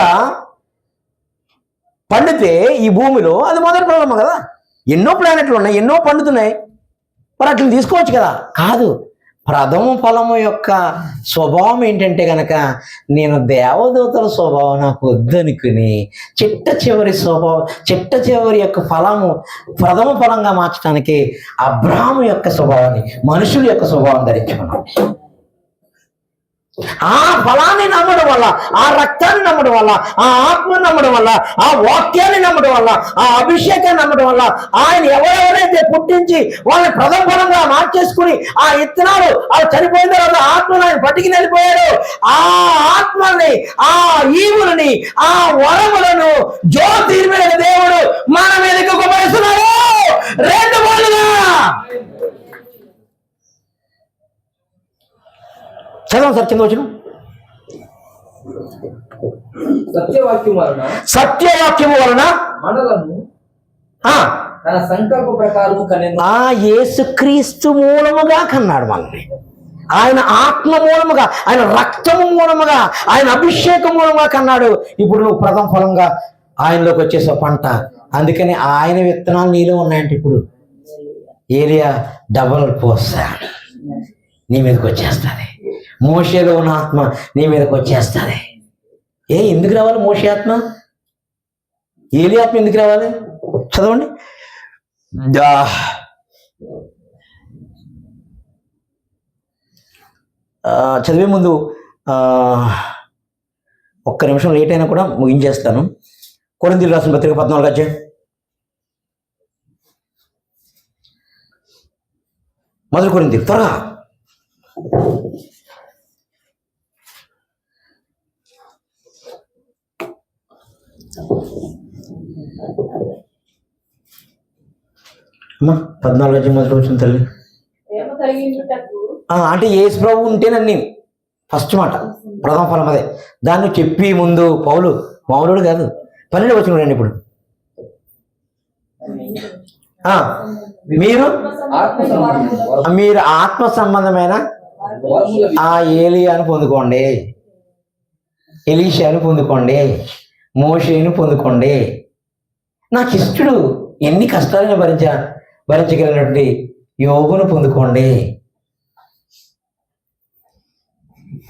పండితే ఈ భూమిలో అది మొదటి ప్రథమ కదా. ఎన్నో ప్లానెట్లు ఉన్నాయి, ఎన్నో పండుతున్నాయి, మరి అట్లా తీసుకోవచ్చు కదా. కాదు, ప్రథమ ఫలము యొక్క స్వభావం ఏంటంటే కనుక నేను దేవదూతల స్వభావం నాకు వద్దనుకుని చిట్ట చివరి యొక్క ఫలము ప్రథమ ఫలంగా మార్చడానికి అబ్రాహాము యొక్క స్వభావాన్ని, మనుషుల యొక్క స్వభావం ధరించుకున్నాను. ఆ ఫలాన్ని నమ్మడం వల్ల, ఆ రక్తాన్ని నమ్మడం వల్ల, ఆ ఆత్మను నమ్మడం వల్ల, ఆ వాక్యాన్ని నమ్మడం వల్ల, ఆ అభిషేకాన్ని నమ్మడం వల్ల ఆయన ఎవరెవరైతే పుట్టించి వాళ్ళని ప్రథమ ఫలంగా మార్చేసుకుని ఆ ఇత్తనాలు అవి చనిపోయిన తర్వాత ఆత్మను ఆయన పట్టుకుని వెళ్ళిపోయాడు. ఆ ఆత్మని, ఆ ఈవులని, ఆ వరములను జ్యోతిర్మయ దేవుడు మన మీదకి కుమరిస్తున్నాడు 2 మూలుగా. చదవం సార్, కింద వచ్చిన సత్యవాక్యము వలన మనలను తన సంకల్ప ప్రకారం కనెను. యేసుక్రీస్తు మూలముగా కన్నాడు మనల్ని. ఆయన ఆత్మ మూలముగా, ఆయన రక్తము మూలముగా, ఆయన అభిషేకం మూలముగా కన్నాడు. ఇప్పుడు నువ్వు ప్రథమ ఫలంగా ఆయనలోకి వచ్చేసే పంట. అందుకని ఆయన విత్తనాలు నీలో ఉన్నాయంటే ఇప్పుడు ఏలియా డబల్ పోస్తాడు, నీ మీదకి వచ్చేస్తుంది. మోషేలో ఉన్న ఆత్మ నీ మీదకి వచ్చేస్తుంది. ఎందుకు రావాలి మోషే ఆత్మ, ఏలి ఆత్మ ఎందుకు రావాలి? చదవండి. చదివే ముందు ఒక్క నిమిషం లేట్ అయినా కూడా ముగించేస్తాను. కొరింథీయులకు రాసిన పత్రిక 14వ అధ్యాయం మొదటి కొరింథీయులు త్వరగా. అమ్మా 14వ అధ్యాయం మొదటి వచ్చిన తల్లి. ప్రేమ కలిగించుటకు అంటే యేసు ప్రభు ఉంటేనన్నీ ఫస్ట్ మాట ప్రథమ ఫలం అదే. దాన్ని చెప్పి ముందు పౌలు మామూలుడు కాదు. 12వ వచనం రండి ఇప్పుడు. మీరు ఆత్మ సంబంధమైన ఆ ఏలియాను పొందుకోండి, ఎలీషాను పొందుకోండి, మోషేను పొందుకోండి. నాకు ఇష్టడు ఎన్ని కష్టాలను భరించగలిగినటువంటి యోగును పొందుకోండి.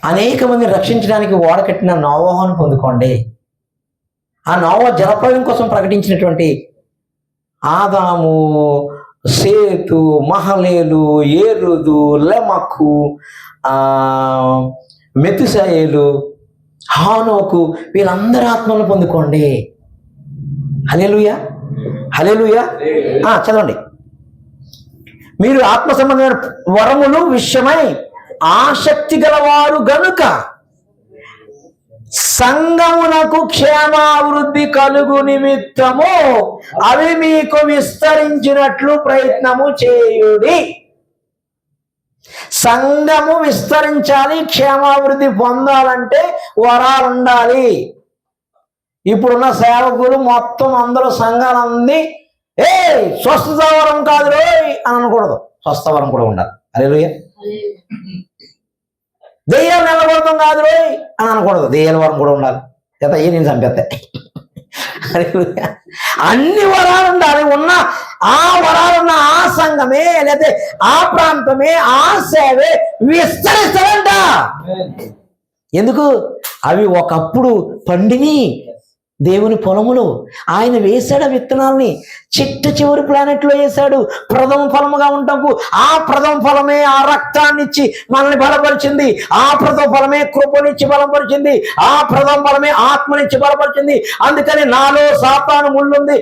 అనేక మందిని రక్షించడానికి ఓడకట్టిన నోవహును పొందుకోండి. ఆ నోవహు జలప్రలయం కోసం ప్రకటించినటువంటి ఆదాము, సేతు, మహలేలు, ఏరుదు, లెమకు, మెతుసాయేలు, హానోకు, వీళ్ళందరి ఆత్మలను పొందుకోండి. హల్లెలూయా, హల్లెలూయా. చదవండి. మీరు ఆత్మ సంబంధమైన వరములు విషయమై ఆసక్తి గలవారు గనుక సంఘమునకు క్షేమావృద్ధి కలుగు నిమిత్తము అవి మీకు విస్తరించినట్లు ప్రయత్నము చేయుడి. సంఘము విస్తరించాలి, క్షేమావృద్ధి పొందాలంటే వరాలు ఉండాలి. ఇప్పుడున్న సేవకులు మొత్తం అందరూ సంఘాలన్నీ స్వస్థత వరం కాదు రోయ్ అని అనకూడదు, స్వస్థ వరం కూడా ఉండాలి. హల్లెలూయా. దెయ్యాలు నిలబడతాం కాదు రోయ్ అని అనకూడదు, దెయ్యాల వరం కూడా ఉండాలి. చేత నేను చంపేస్తా. అన్ని వరాలు ఉండాలి. ఉన్న ఆ వరాలున్న ఆ సంఘమే లేకపోతే ఆ ప్రాంతమే ఆ సేవే విస్తరిస్తారంట. ఎందుకు? అవి ఒకప్పుడు పండిని దేవుని పొలములో ఆయన వేశాడు విత్తనాల్ని, చిట్ట చివరి ప్లానెట్లో వేశాడు ప్రథమ ఫలముగా ఉంటాకు. ఆ ప్రథమ ఫలమే ఆ రక్తాన్ని ఇచ్చి మనల్ని బలపరిచింది, ఆ ప్రథమ ఫలమే కృపనిచ్చి బలపరిచింది, ఆ ప్రథమ ఫలమే ఆత్మనిచ్చి బలపరిచింది. అందుకని నాలో సాతాను ముళ్ళుంది,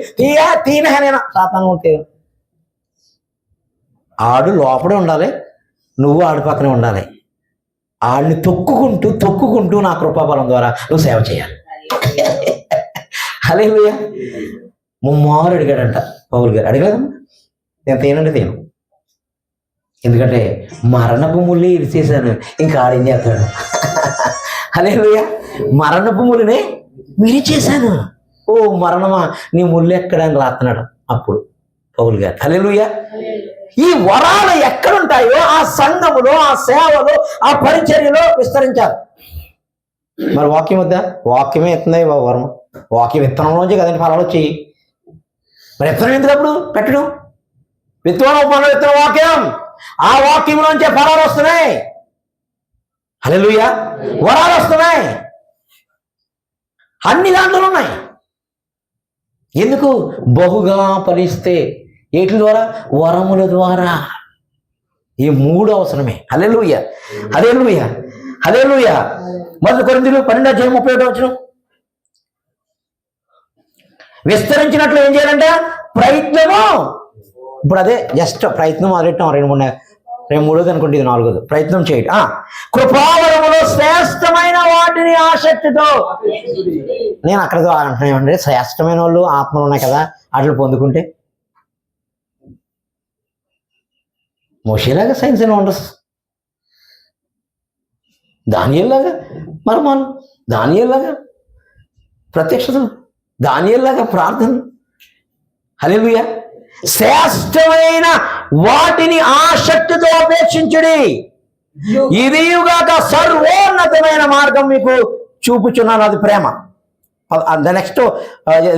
తీనహనేనా సాతాను ఉంటే ఆడు లోపడే ఉండాలి, నువ్వు ఆడి పక్కనే ఉండాలి. ఆడిని తొక్కుకుంటూ నా కృపాబలం ద్వారా నువ్వు సేవ చేయాలి. హల్లెలూయా. ముమ్మారు అడిగాడంట పౌలు గారు. అడగలేదమ్మా, నేను తేనంటే తేను, ఎందుకంటే మరణపు ముళ్ళే ఇరిచేశాను, ఇంకా ఆడేం చేస్తాడు. హల్లెలూయా. మరణపు ముళ్ళనే విరిచేశాను. ఓ మరణమా నీ ముళ్ళు ఎక్కడని రాస్తున్నాడు అప్పుడు పౌలు గారు. హల్లెలూయా. ఈ వరాలు ఎక్కడుంటాయో ఆ సంఘములో, ఆ సేవలో, ఆ పరిచర్యలో విస్తరించాలి. మరి వాక్యం వద్దా? వాక్యమే ఎత్తున్నాయి వరం. వాక్యం విత్తనంలోంచి కదండి ఫలాలు వచ్చి. మరి విత్తనం ఎందుకప్పుడు పెట్టడం? విత్తనం వాక్యం, ఆ వాక్యంలోంచే ఫలాలు వస్తున్నాయి. హల్లెలూయా. వరాలు వస్తున్నాయి, అన్ని దాంట్లో ఉన్నాయి. ఎందుకు? బహుగా ఫలిస్తే ఏటి ద్వారా? వరముల ద్వారా. ఈ మూడు అవసరమే. హల్లెలూయా, హల్లెలూయా, హల్లెలూయా. మొదటి కొరింథీయులు 12:31 విస్తరించినట్లు ఏం చేయాలంటే ప్రయత్నము. ఇప్పుడు అదే జస్ట్ ప్రయత్నం మొదలెట్టాం. 2-3 అనుకుంటే ఇది 4. ప్రయత్నం చేయండి. కృపావరములో శ్రేష్టమైన వాటిని ఆసక్తితో. నేను అక్కడ అంటున్నానండి, శ్రేష్టమైన వాళ్ళు ఆత్మలు ఉన్నాయి కదా, అట్లా పొందుకుంటే మోషేలాగా సైన్స్ అండ్ వండర్స్, దానియేలులాగా మర్మాలు, దానియేలులాగా ప్రత్యక్షతలు, దానియేలులాగా ప్రార్థన. హల్లెలూయా. శ్రేష్టమైన వాటిని ఆసక్తితో అపేక్షించుడి, ఇదియుగాక సర్వోన్నతమైన మార్గం మీకు చూపుచున్నాను, అది ప్రేమ. నెక్స్ట్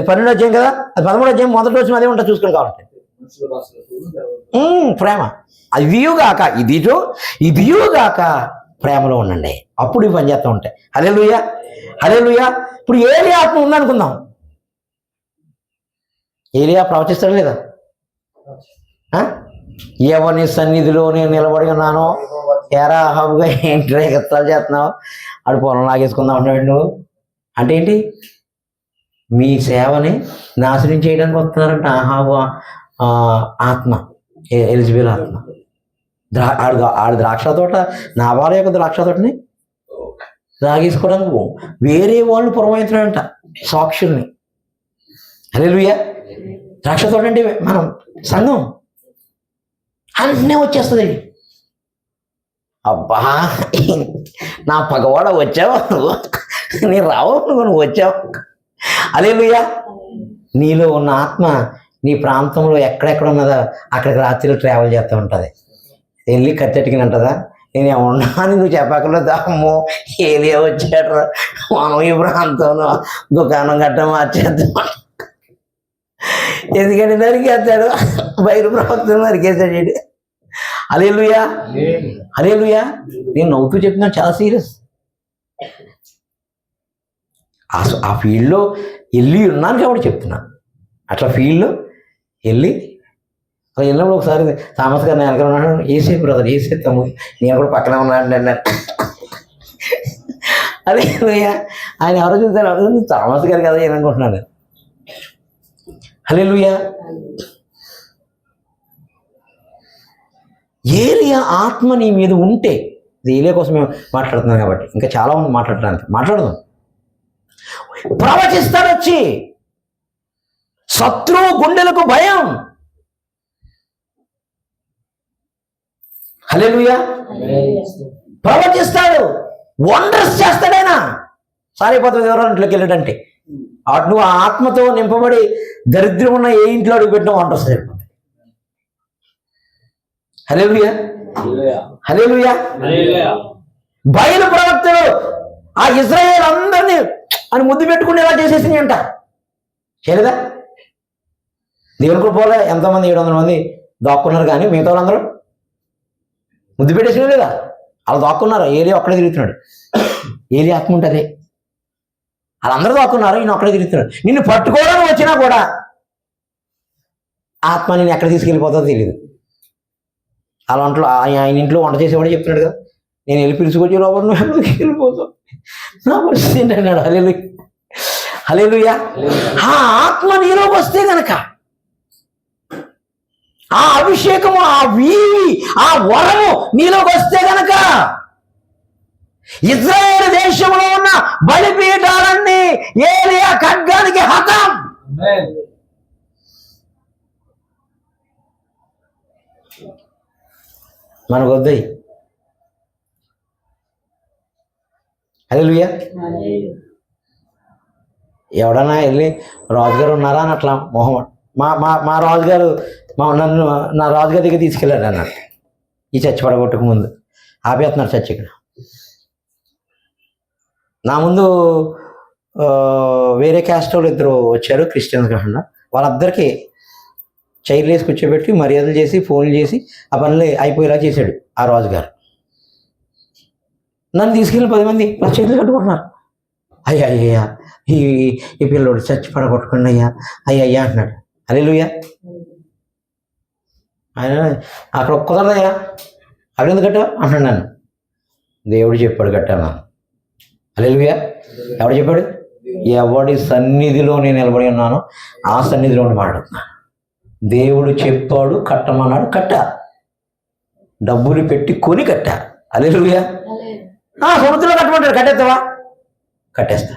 12వ అధ్యాయం కదా, అది 13వ అధ్యాయం మొదటి రోజు అదే ఉంటా, చూసుకుని కావాలంటే. మనుషుల భాషలతోనూ ప్రేమ ఇదియుగాక, ఇదియుగాక ప్రేమలో ఉండండి, అప్పుడు ఇవి పనిచేస్తూ ఉంటాయి. హల్లెలూయా, హల్లెలూయా. ఇప్పుడు ఏలియా ఆత్మ ఉందనుకుందాం, ఏలియా ప్రవచిస్తాడు లేదా? ఎవరిని సన్నిధిలో నేను నిలబడి ఉన్నానో, ఎరా హబ్బుగా ఏంటి ఎగత్తాలు చేస్తున్నావు, ఆడు పొలం లాగేసుకుందాం అన్నాడు. నువ్వు అంటే ఏంటి? మీ సేవని నాశనం చేయడానికి వస్తున్నారంట ఆహాబు ఆత్మ, ఎలిజబెల్ ఆత్మ. ఆడు ద్రాక్ష తోట, నాబాల యొక్క ద్రాక్ష తోటని లాగేసుకోవడానికి వేరే వాళ్ళు పురమాయిస్తున్నాడంట సాక్షుల్ని. హల్లెలూయా. ద్రాక్ష తోట అంటే మనం సంఘం అన్నీ వచ్చేస్తుంది. అబ్బా నా పగవాడ వచ్చావు నువ్వు, నీ రావు నువ్వు వచ్చావు. హల్లెలూయా. నీలో ఉన్న ఆత్మ నీ ప్రాంతంలో ఎక్కడెక్కడ ఉన్నదో అక్కడికి రాత్రిలో ట్రావెల్ చేస్తూ ఉంటుంది. వెళ్ళి కత్తెట్టుకుని అంటదా, నేను ఏమన్నా అని నువ్వు చెప్పక్కర్లేదు, అమ్మో ఏలియా వచ్చాడు, మనం ఈ ప్రాంతంలో దుకాణం గట్ట మార్చేద్దాం. ఎందుకంటే నరికేస్తాడు, బయట ప్రవక్తను నరికేస్తాడు. హల్లెలూయా, హల్లెలూయా. నేను నవ్వుతూ చెప్తున్నాను, చాలా సీరియస్. ఆ ఫీల్డ్లో వెళ్ళి ఉన్నాను కాబట్టి చెప్తున్నాను. అట్లా ఫీల్డ్లో వెళ్ళి అలా వెళ్ళినప్పుడు ఒకసారి థామస్ గారు వెనక ఉన్నాడు, ఏసే బ్రదర్, ఏసే తమ్ముడు, నేను కూడా పక్కన ఉన్నాడు అన్నారు. అదే ఆయన ఎవరో చూస్తారు, థామస్ గారు కదా ఏమనుకుంటున్నాను. హల్లెలూయా. ఏలియా ఆత్మ నీ మీద ఉంటే, ఇది ఏలియా కోసం మేము మాట్లాడుతున్నాం కాబట్టి ఇంకా చాలా మంది మాట్లాడదాం. ప్రవచిస్తాడు వచ్చి, శత్రువు గుండెలకు భయం. హల్లెలూయా. ప్రవచిస్తాడు, వండర్స్ చేస్తాడైనా. సారిపోతుంది ఎవరంట్లోకి వెళ్ళాడంటే, అటు నువ్వు ఆత్మతో నింపబడి దరిద్రం ఉన్న ఏ ఇంట్లో అడుగు పెట్టినా వండర్స్ సరిపోతుంది. హల్లెలూయా, హల్లెలూయా. బయలు ప్రవక్తలు ఆ ఇశ్రాయేలు అందరినీ అని ముద్దు పెట్టుకునేలా చేసేసింది అంట. చేయలేదా? దేవుని కృపలో ఎంతోమంది 700 మంది దాక్కున్నారు, కానీ మిగతా వాళ్ళందరూ ముద్దు పెట్టేసిన లేదా? వాళ్ళు దాక్కున్నారు. ఏలియా ఒక్కడే తిరుగుతున్నాడు. ఏలియా ఆత్మ ఉంటుంది, వాళ్ళందరూ దాక్కున్నారు, ఈయన ఒక్కడే తిరుగుతున్నాడు. నిన్ను పట్టుకోవడానికి వచ్చినా కూడా ఆత్మ నేను ఎక్కడ తీసుకెళ్ళిపోతుందో తెలియదు. వాళ్ళ వంటలో ఆయన ఇంట్లో వంట చేసేవాడే చెప్తున్నాడు కదా, నేను వెళ్ళి పిలుచుకొచ్చి లోపల నువ్వు ఎక్కడికి వెళ్ళిపోతావు, నా పరిస్థితి ఏంటి అన్నాడు. హల్లెలూయా, హల్లెలూయా. ఆ ఆత్మ నీలోకి వస్తే గనక, ఆ అభిషేకము, ఆ వీవి, ఆ వరము నీలోకి వస్తే గనక ఇశ్రాయేలు దేశంలో ఉన్న బలిపీఠాలన్నీ ఏలియా ఖడ్గానికి హతం. మనకు వద్దాయి. హల్లెలూయా. ఎవడన్నా వెళ్ళి రాజుగారు ఉన్నారా అని అట్లా మొహం, మా రాజుగారు నన్ను నా రాజుగారి దగ్గర తీసుకెళ్ళాడు అన్నాడు. ఈ చర్చ పడగొట్టక ముందు ఆపేస్తున్నారు చర్చ. ఇక్కడ నా ముందు వేరే క్యాస్ట్ వాళ్ళు 2 వచ్చారు, క్రిస్టియన్స్ కాకుండా. వాళ్ళందరికీ చైర్లు వేసి కూర్చోబెట్టి మర్యాదలు చేసి ఫోన్లు చేసి ఆ పనులు అయిపోయేలా చేశాడు ఆ రాజుగారు. నన్ను తీసుకెళ్ళి 10 మంది నా చేతులు కట్టుకుంటున్నారు. అయ్యా ఈ పిల్లోడు చర్చ పడగొట్టుకోండి అయ్యా అంటున్నాడు. హల్లెలూయా. ఆయన అక్కడ కుదరదయ్యా, అక్కడ ఎందుకు కట్టావు అంటున్నాడు. నన్ను దేవుడు చెప్పాడు కట్టాను. హల్లెలూయా. ఎవడు చెప్పాడు? ఎవడి సన్నిధిలో నేను నిలబడి ఉన్నానో ఆ సన్నిధిలో మాట్లాడుతున్నాను. దేవుడు చెప్పాడు కట్టమన్నాడు, కట్టా. డబ్బులు పెట్టి కొని కట్టా. హల్లెలూయా. సముద్రంలో కట్టమంటాడు, కట్టేస్తావా? కట్టేస్తా.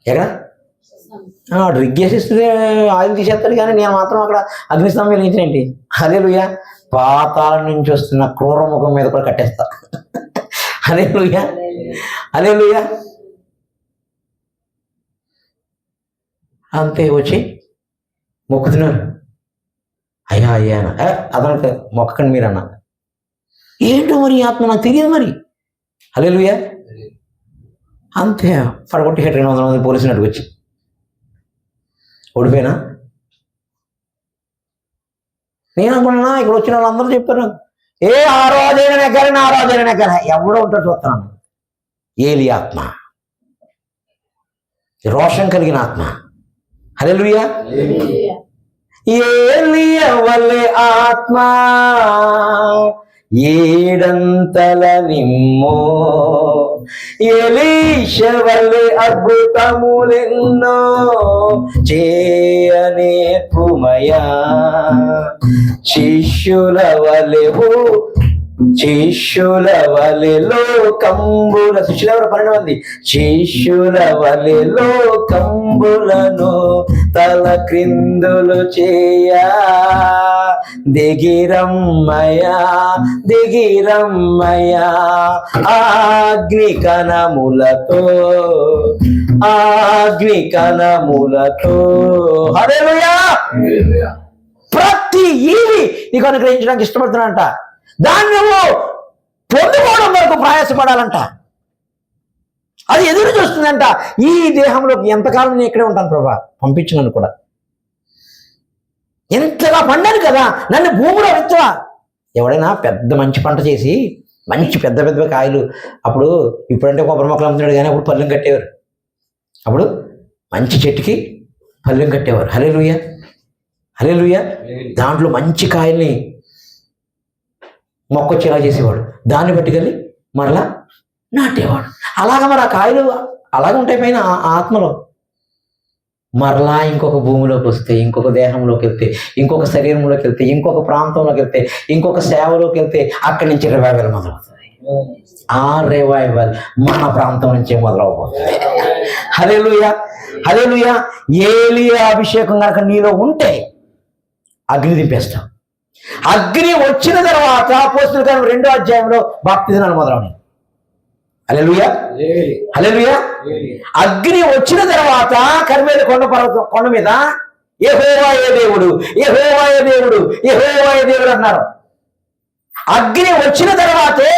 ఎక్కడ రిగ్గేసిస్తే ఆయిల్ తీసేస్తాడు, కానీ నేను మాత్రం అక్కడ అగ్నిస్తంభం వెలిగించేంటి. హల్లెలూయా. పాతాళం నుంచి వస్తున్న క్రూర ముఖం మీద కూడా కట్టేస్తా. హల్లెలూయా, హల్లెలూయా. అంతే వచ్చి మొక్కుతున్నారు. అయ్యా అతనికి మొక్కకండి మీరు అన్న. ఏంటో మరి ఆత్మ నాకు తెలియదు మరి. హల్లెలూయా. అంతే పడగొట్టి 200 మంది పోలీసులు అటుకు వచ్చి ఓడిపోయినా. నేను అనుకున్నా ఇక్కడ వచ్చిన వాళ్ళందరూ చెప్పారు ఏ ఆ రోజైనా నెగ్గాలి నా రోజైనా నెగ్గాలి. ఎవడో ఉంటాడు చూస్తున్నాను. ఏలి ఆత్మ, రోషం కలిగిన ఆత్మ. హల్లెలూయా. ఏలియా వలె ఆత్మ ఏడంతల నిమ్మో, ఎలీషా వలె అద్భుతములెన్నో చేయనేర్పుమయా. శిష్యుల వలె లోకంబుల, శిష్యుల ఎవరు 12 మంది, శిష్యుల వలె లోకంబులను తల క్రిందులు చేయా. దిగిరమ్మయా అగ్ని కణములతో. హల్లెలూయా. ప్రతి ఈవి నీకు అనుగ్రహించడానికి ఇష్టపడుతున్నానంట. దాన్ని నువ్వు పొందుకోవడం వరకు ప్రయాసపడాలంట. అది ఎదురు చూస్తుందంట. ఈ దేహంలోకి ఎంతకాలం నేను ఇక్కడే ఉంటాను ప్రభా, పంపించు నన్ను కూడా. ఎంతగా పండాను కదా, నన్ను భూమిలో విత్తవా. ఎవడైనా పెద్ద మంచి పంట చేసి మంచి పెద్ద పెద్ద కాయలు, అప్పుడు ఇప్పుడంటే కొబ్బరి మొక్కలు అమ్ముతున్నాడు కానీ అప్పుడు పళ్ళెం కట్టేవారు. అప్పుడు మంచి చెట్టుకి పళ్ళెం కట్టేవారు. హల్లెలూయా. దాంట్లో మంచి కాయల్ని మొక్కొచ్చేలా చేసేవాడు. దాన్ని పట్టుకెళ్ళి మరలా నాటేవాడు. అలాగ మరి ఆ కాయలు అలాగే ఉంటాయి పైన ఆత్మలో. మరలా ఇంకొక భూమిలోకి వస్తే, ఇంకొక దేహంలోకి వెళ్తే, ఇంకొక శరీరంలోకి వెళ్తే, ఇంకొక ప్రాంతంలోకి వెళ్తే, ఇంకొక సేవలోకి వెళ్తే అక్కడి నుంచి రివైవల్ మొదలవుతుంది. ఆ రివైవల్ మన ప్రాంతం నుంచే మొదలవబోతుంది. హల్లెలూయా. ఏలియా అభిషేకం కనుక నీలో ఉంటే అగ్ని దింపేస్తాం. అగ్ని వచ్చిన తర్వాత అపోస్తలుల కార్యం 2వ అధ్యాయంలో బాప్తిజమాలు మొదలవునాయి. హల్లెలూయా. అగ్ని వచ్చిన తర్వాత కర్మేలు కొండ మీద యెహోవాయే దేవుడు అన్నారు. అగ్ని వచ్చిన తర్వాతే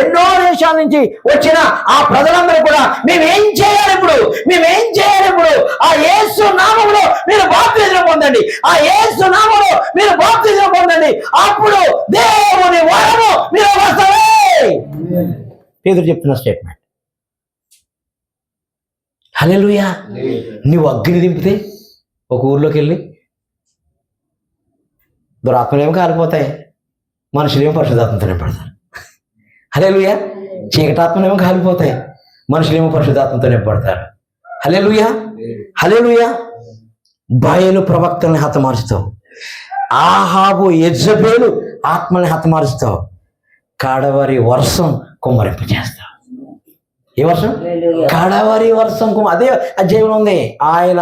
ఎన్నో దేశాల నుంచి వచ్చిన ఆ ప్రజలందరూ కూడా మేమేం చేయాలి ఇప్పుడు, ఆ యేసు నామములో మీరు బాప్తిజం పొందండి, అప్పుడు దేవుని వరము మీరు వస్తారే. పేతురు చెప్తున్న స్టేట్మెంట్. హల్లెలూయా. నువ్వు అగ్ని దింపితే ఒక ఊర్లోకి వెళ్ళి దురాత్మలేమో కాలిపోతాయి, మనుషులేమో పరిశుద్ధాత్మతో నింపడతారు. హల్లెలూయా. చీకటాత్మలేమో కాలిపోతాయి, మనుషులేమో పరిశుద్ధాత్మతో నింపడతారు. హల్లెలూయా. బయలు ప్రవక్తల్ని హతమారుస్తావు, ఆహాబు యెజబేలు ఆత్మల్ని హతమారుస్తావు, కడవరి వర్షం కుమ్మరింపు చేస్తావు. ఏ వర్షం? కడవరి వర్షం. అదే అధ్యాయంలో ఉంది. ఆయన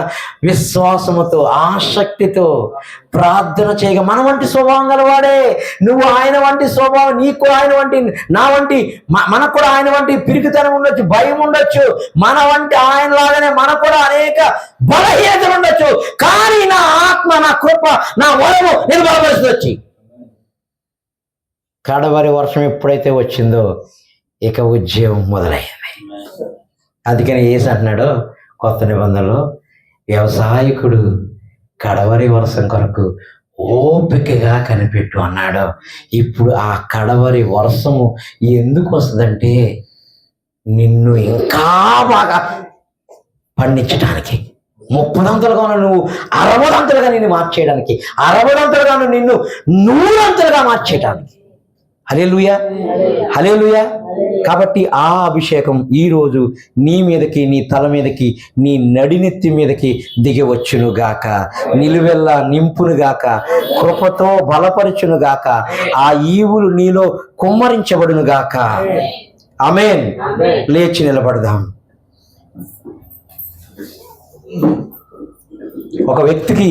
విశ్వాసముతో ఆసక్తితో ప్రార్థన చేయగా మన వంటి స్వభావం గలవాడే. నువ్వు ఆయన వంటి స్వభావం, నీకు ఆయన వంటి, నా వంటి, మనకు కూడా ఆయన వంటి పిరికితనం ఉండొచ్చు, భయం ఉండొచ్చు. మన వంటి ఆయన లాగానే మనకు కూడా అనేక బలహీనతలు ఉండొచ్చు. కానీ నా ఆత్మ, నా కృప, నా వరము నేను బలపరుస్తుంది వచ్చి. కడవరి వర్షం ఎప్పుడైతే వచ్చిందో ఇక ఉద్యమం మొదలైంది. అందుకని యేసు అంటున్నాడు కొత్త నిబంధనలో, వ్యవసాయకుడు కడవరి వర్షం కొరకు ఓపికగా కనిపెట్టు అన్నాడు. ఇప్పుడు ఆ కడవరి వర్షము ఎందుకు వస్తుందంటే నిన్ను ఇంకా బాగా పండించడానికి, 30 నువ్వు 60 నిన్ను మార్చేయడానికి, 60 నిన్ను 100 మార్చేయడానికి. హల్లెలూయా. కాబట్టి ఆ అభిషేకం ఈరోజు నీ మీదకి, నీ తల మీదకి, నీ నడినెత్తి మీదకి దిగి వచ్చును గాక, నిలువెల్లా నింపును గాక, కృపతో బలపరచును గాక, ఆ ఈవులు నీలో కుమ్మరించబడును గాక. ఆమేన్. లేచి నిలబడదాం. ఒక వ్యక్తికి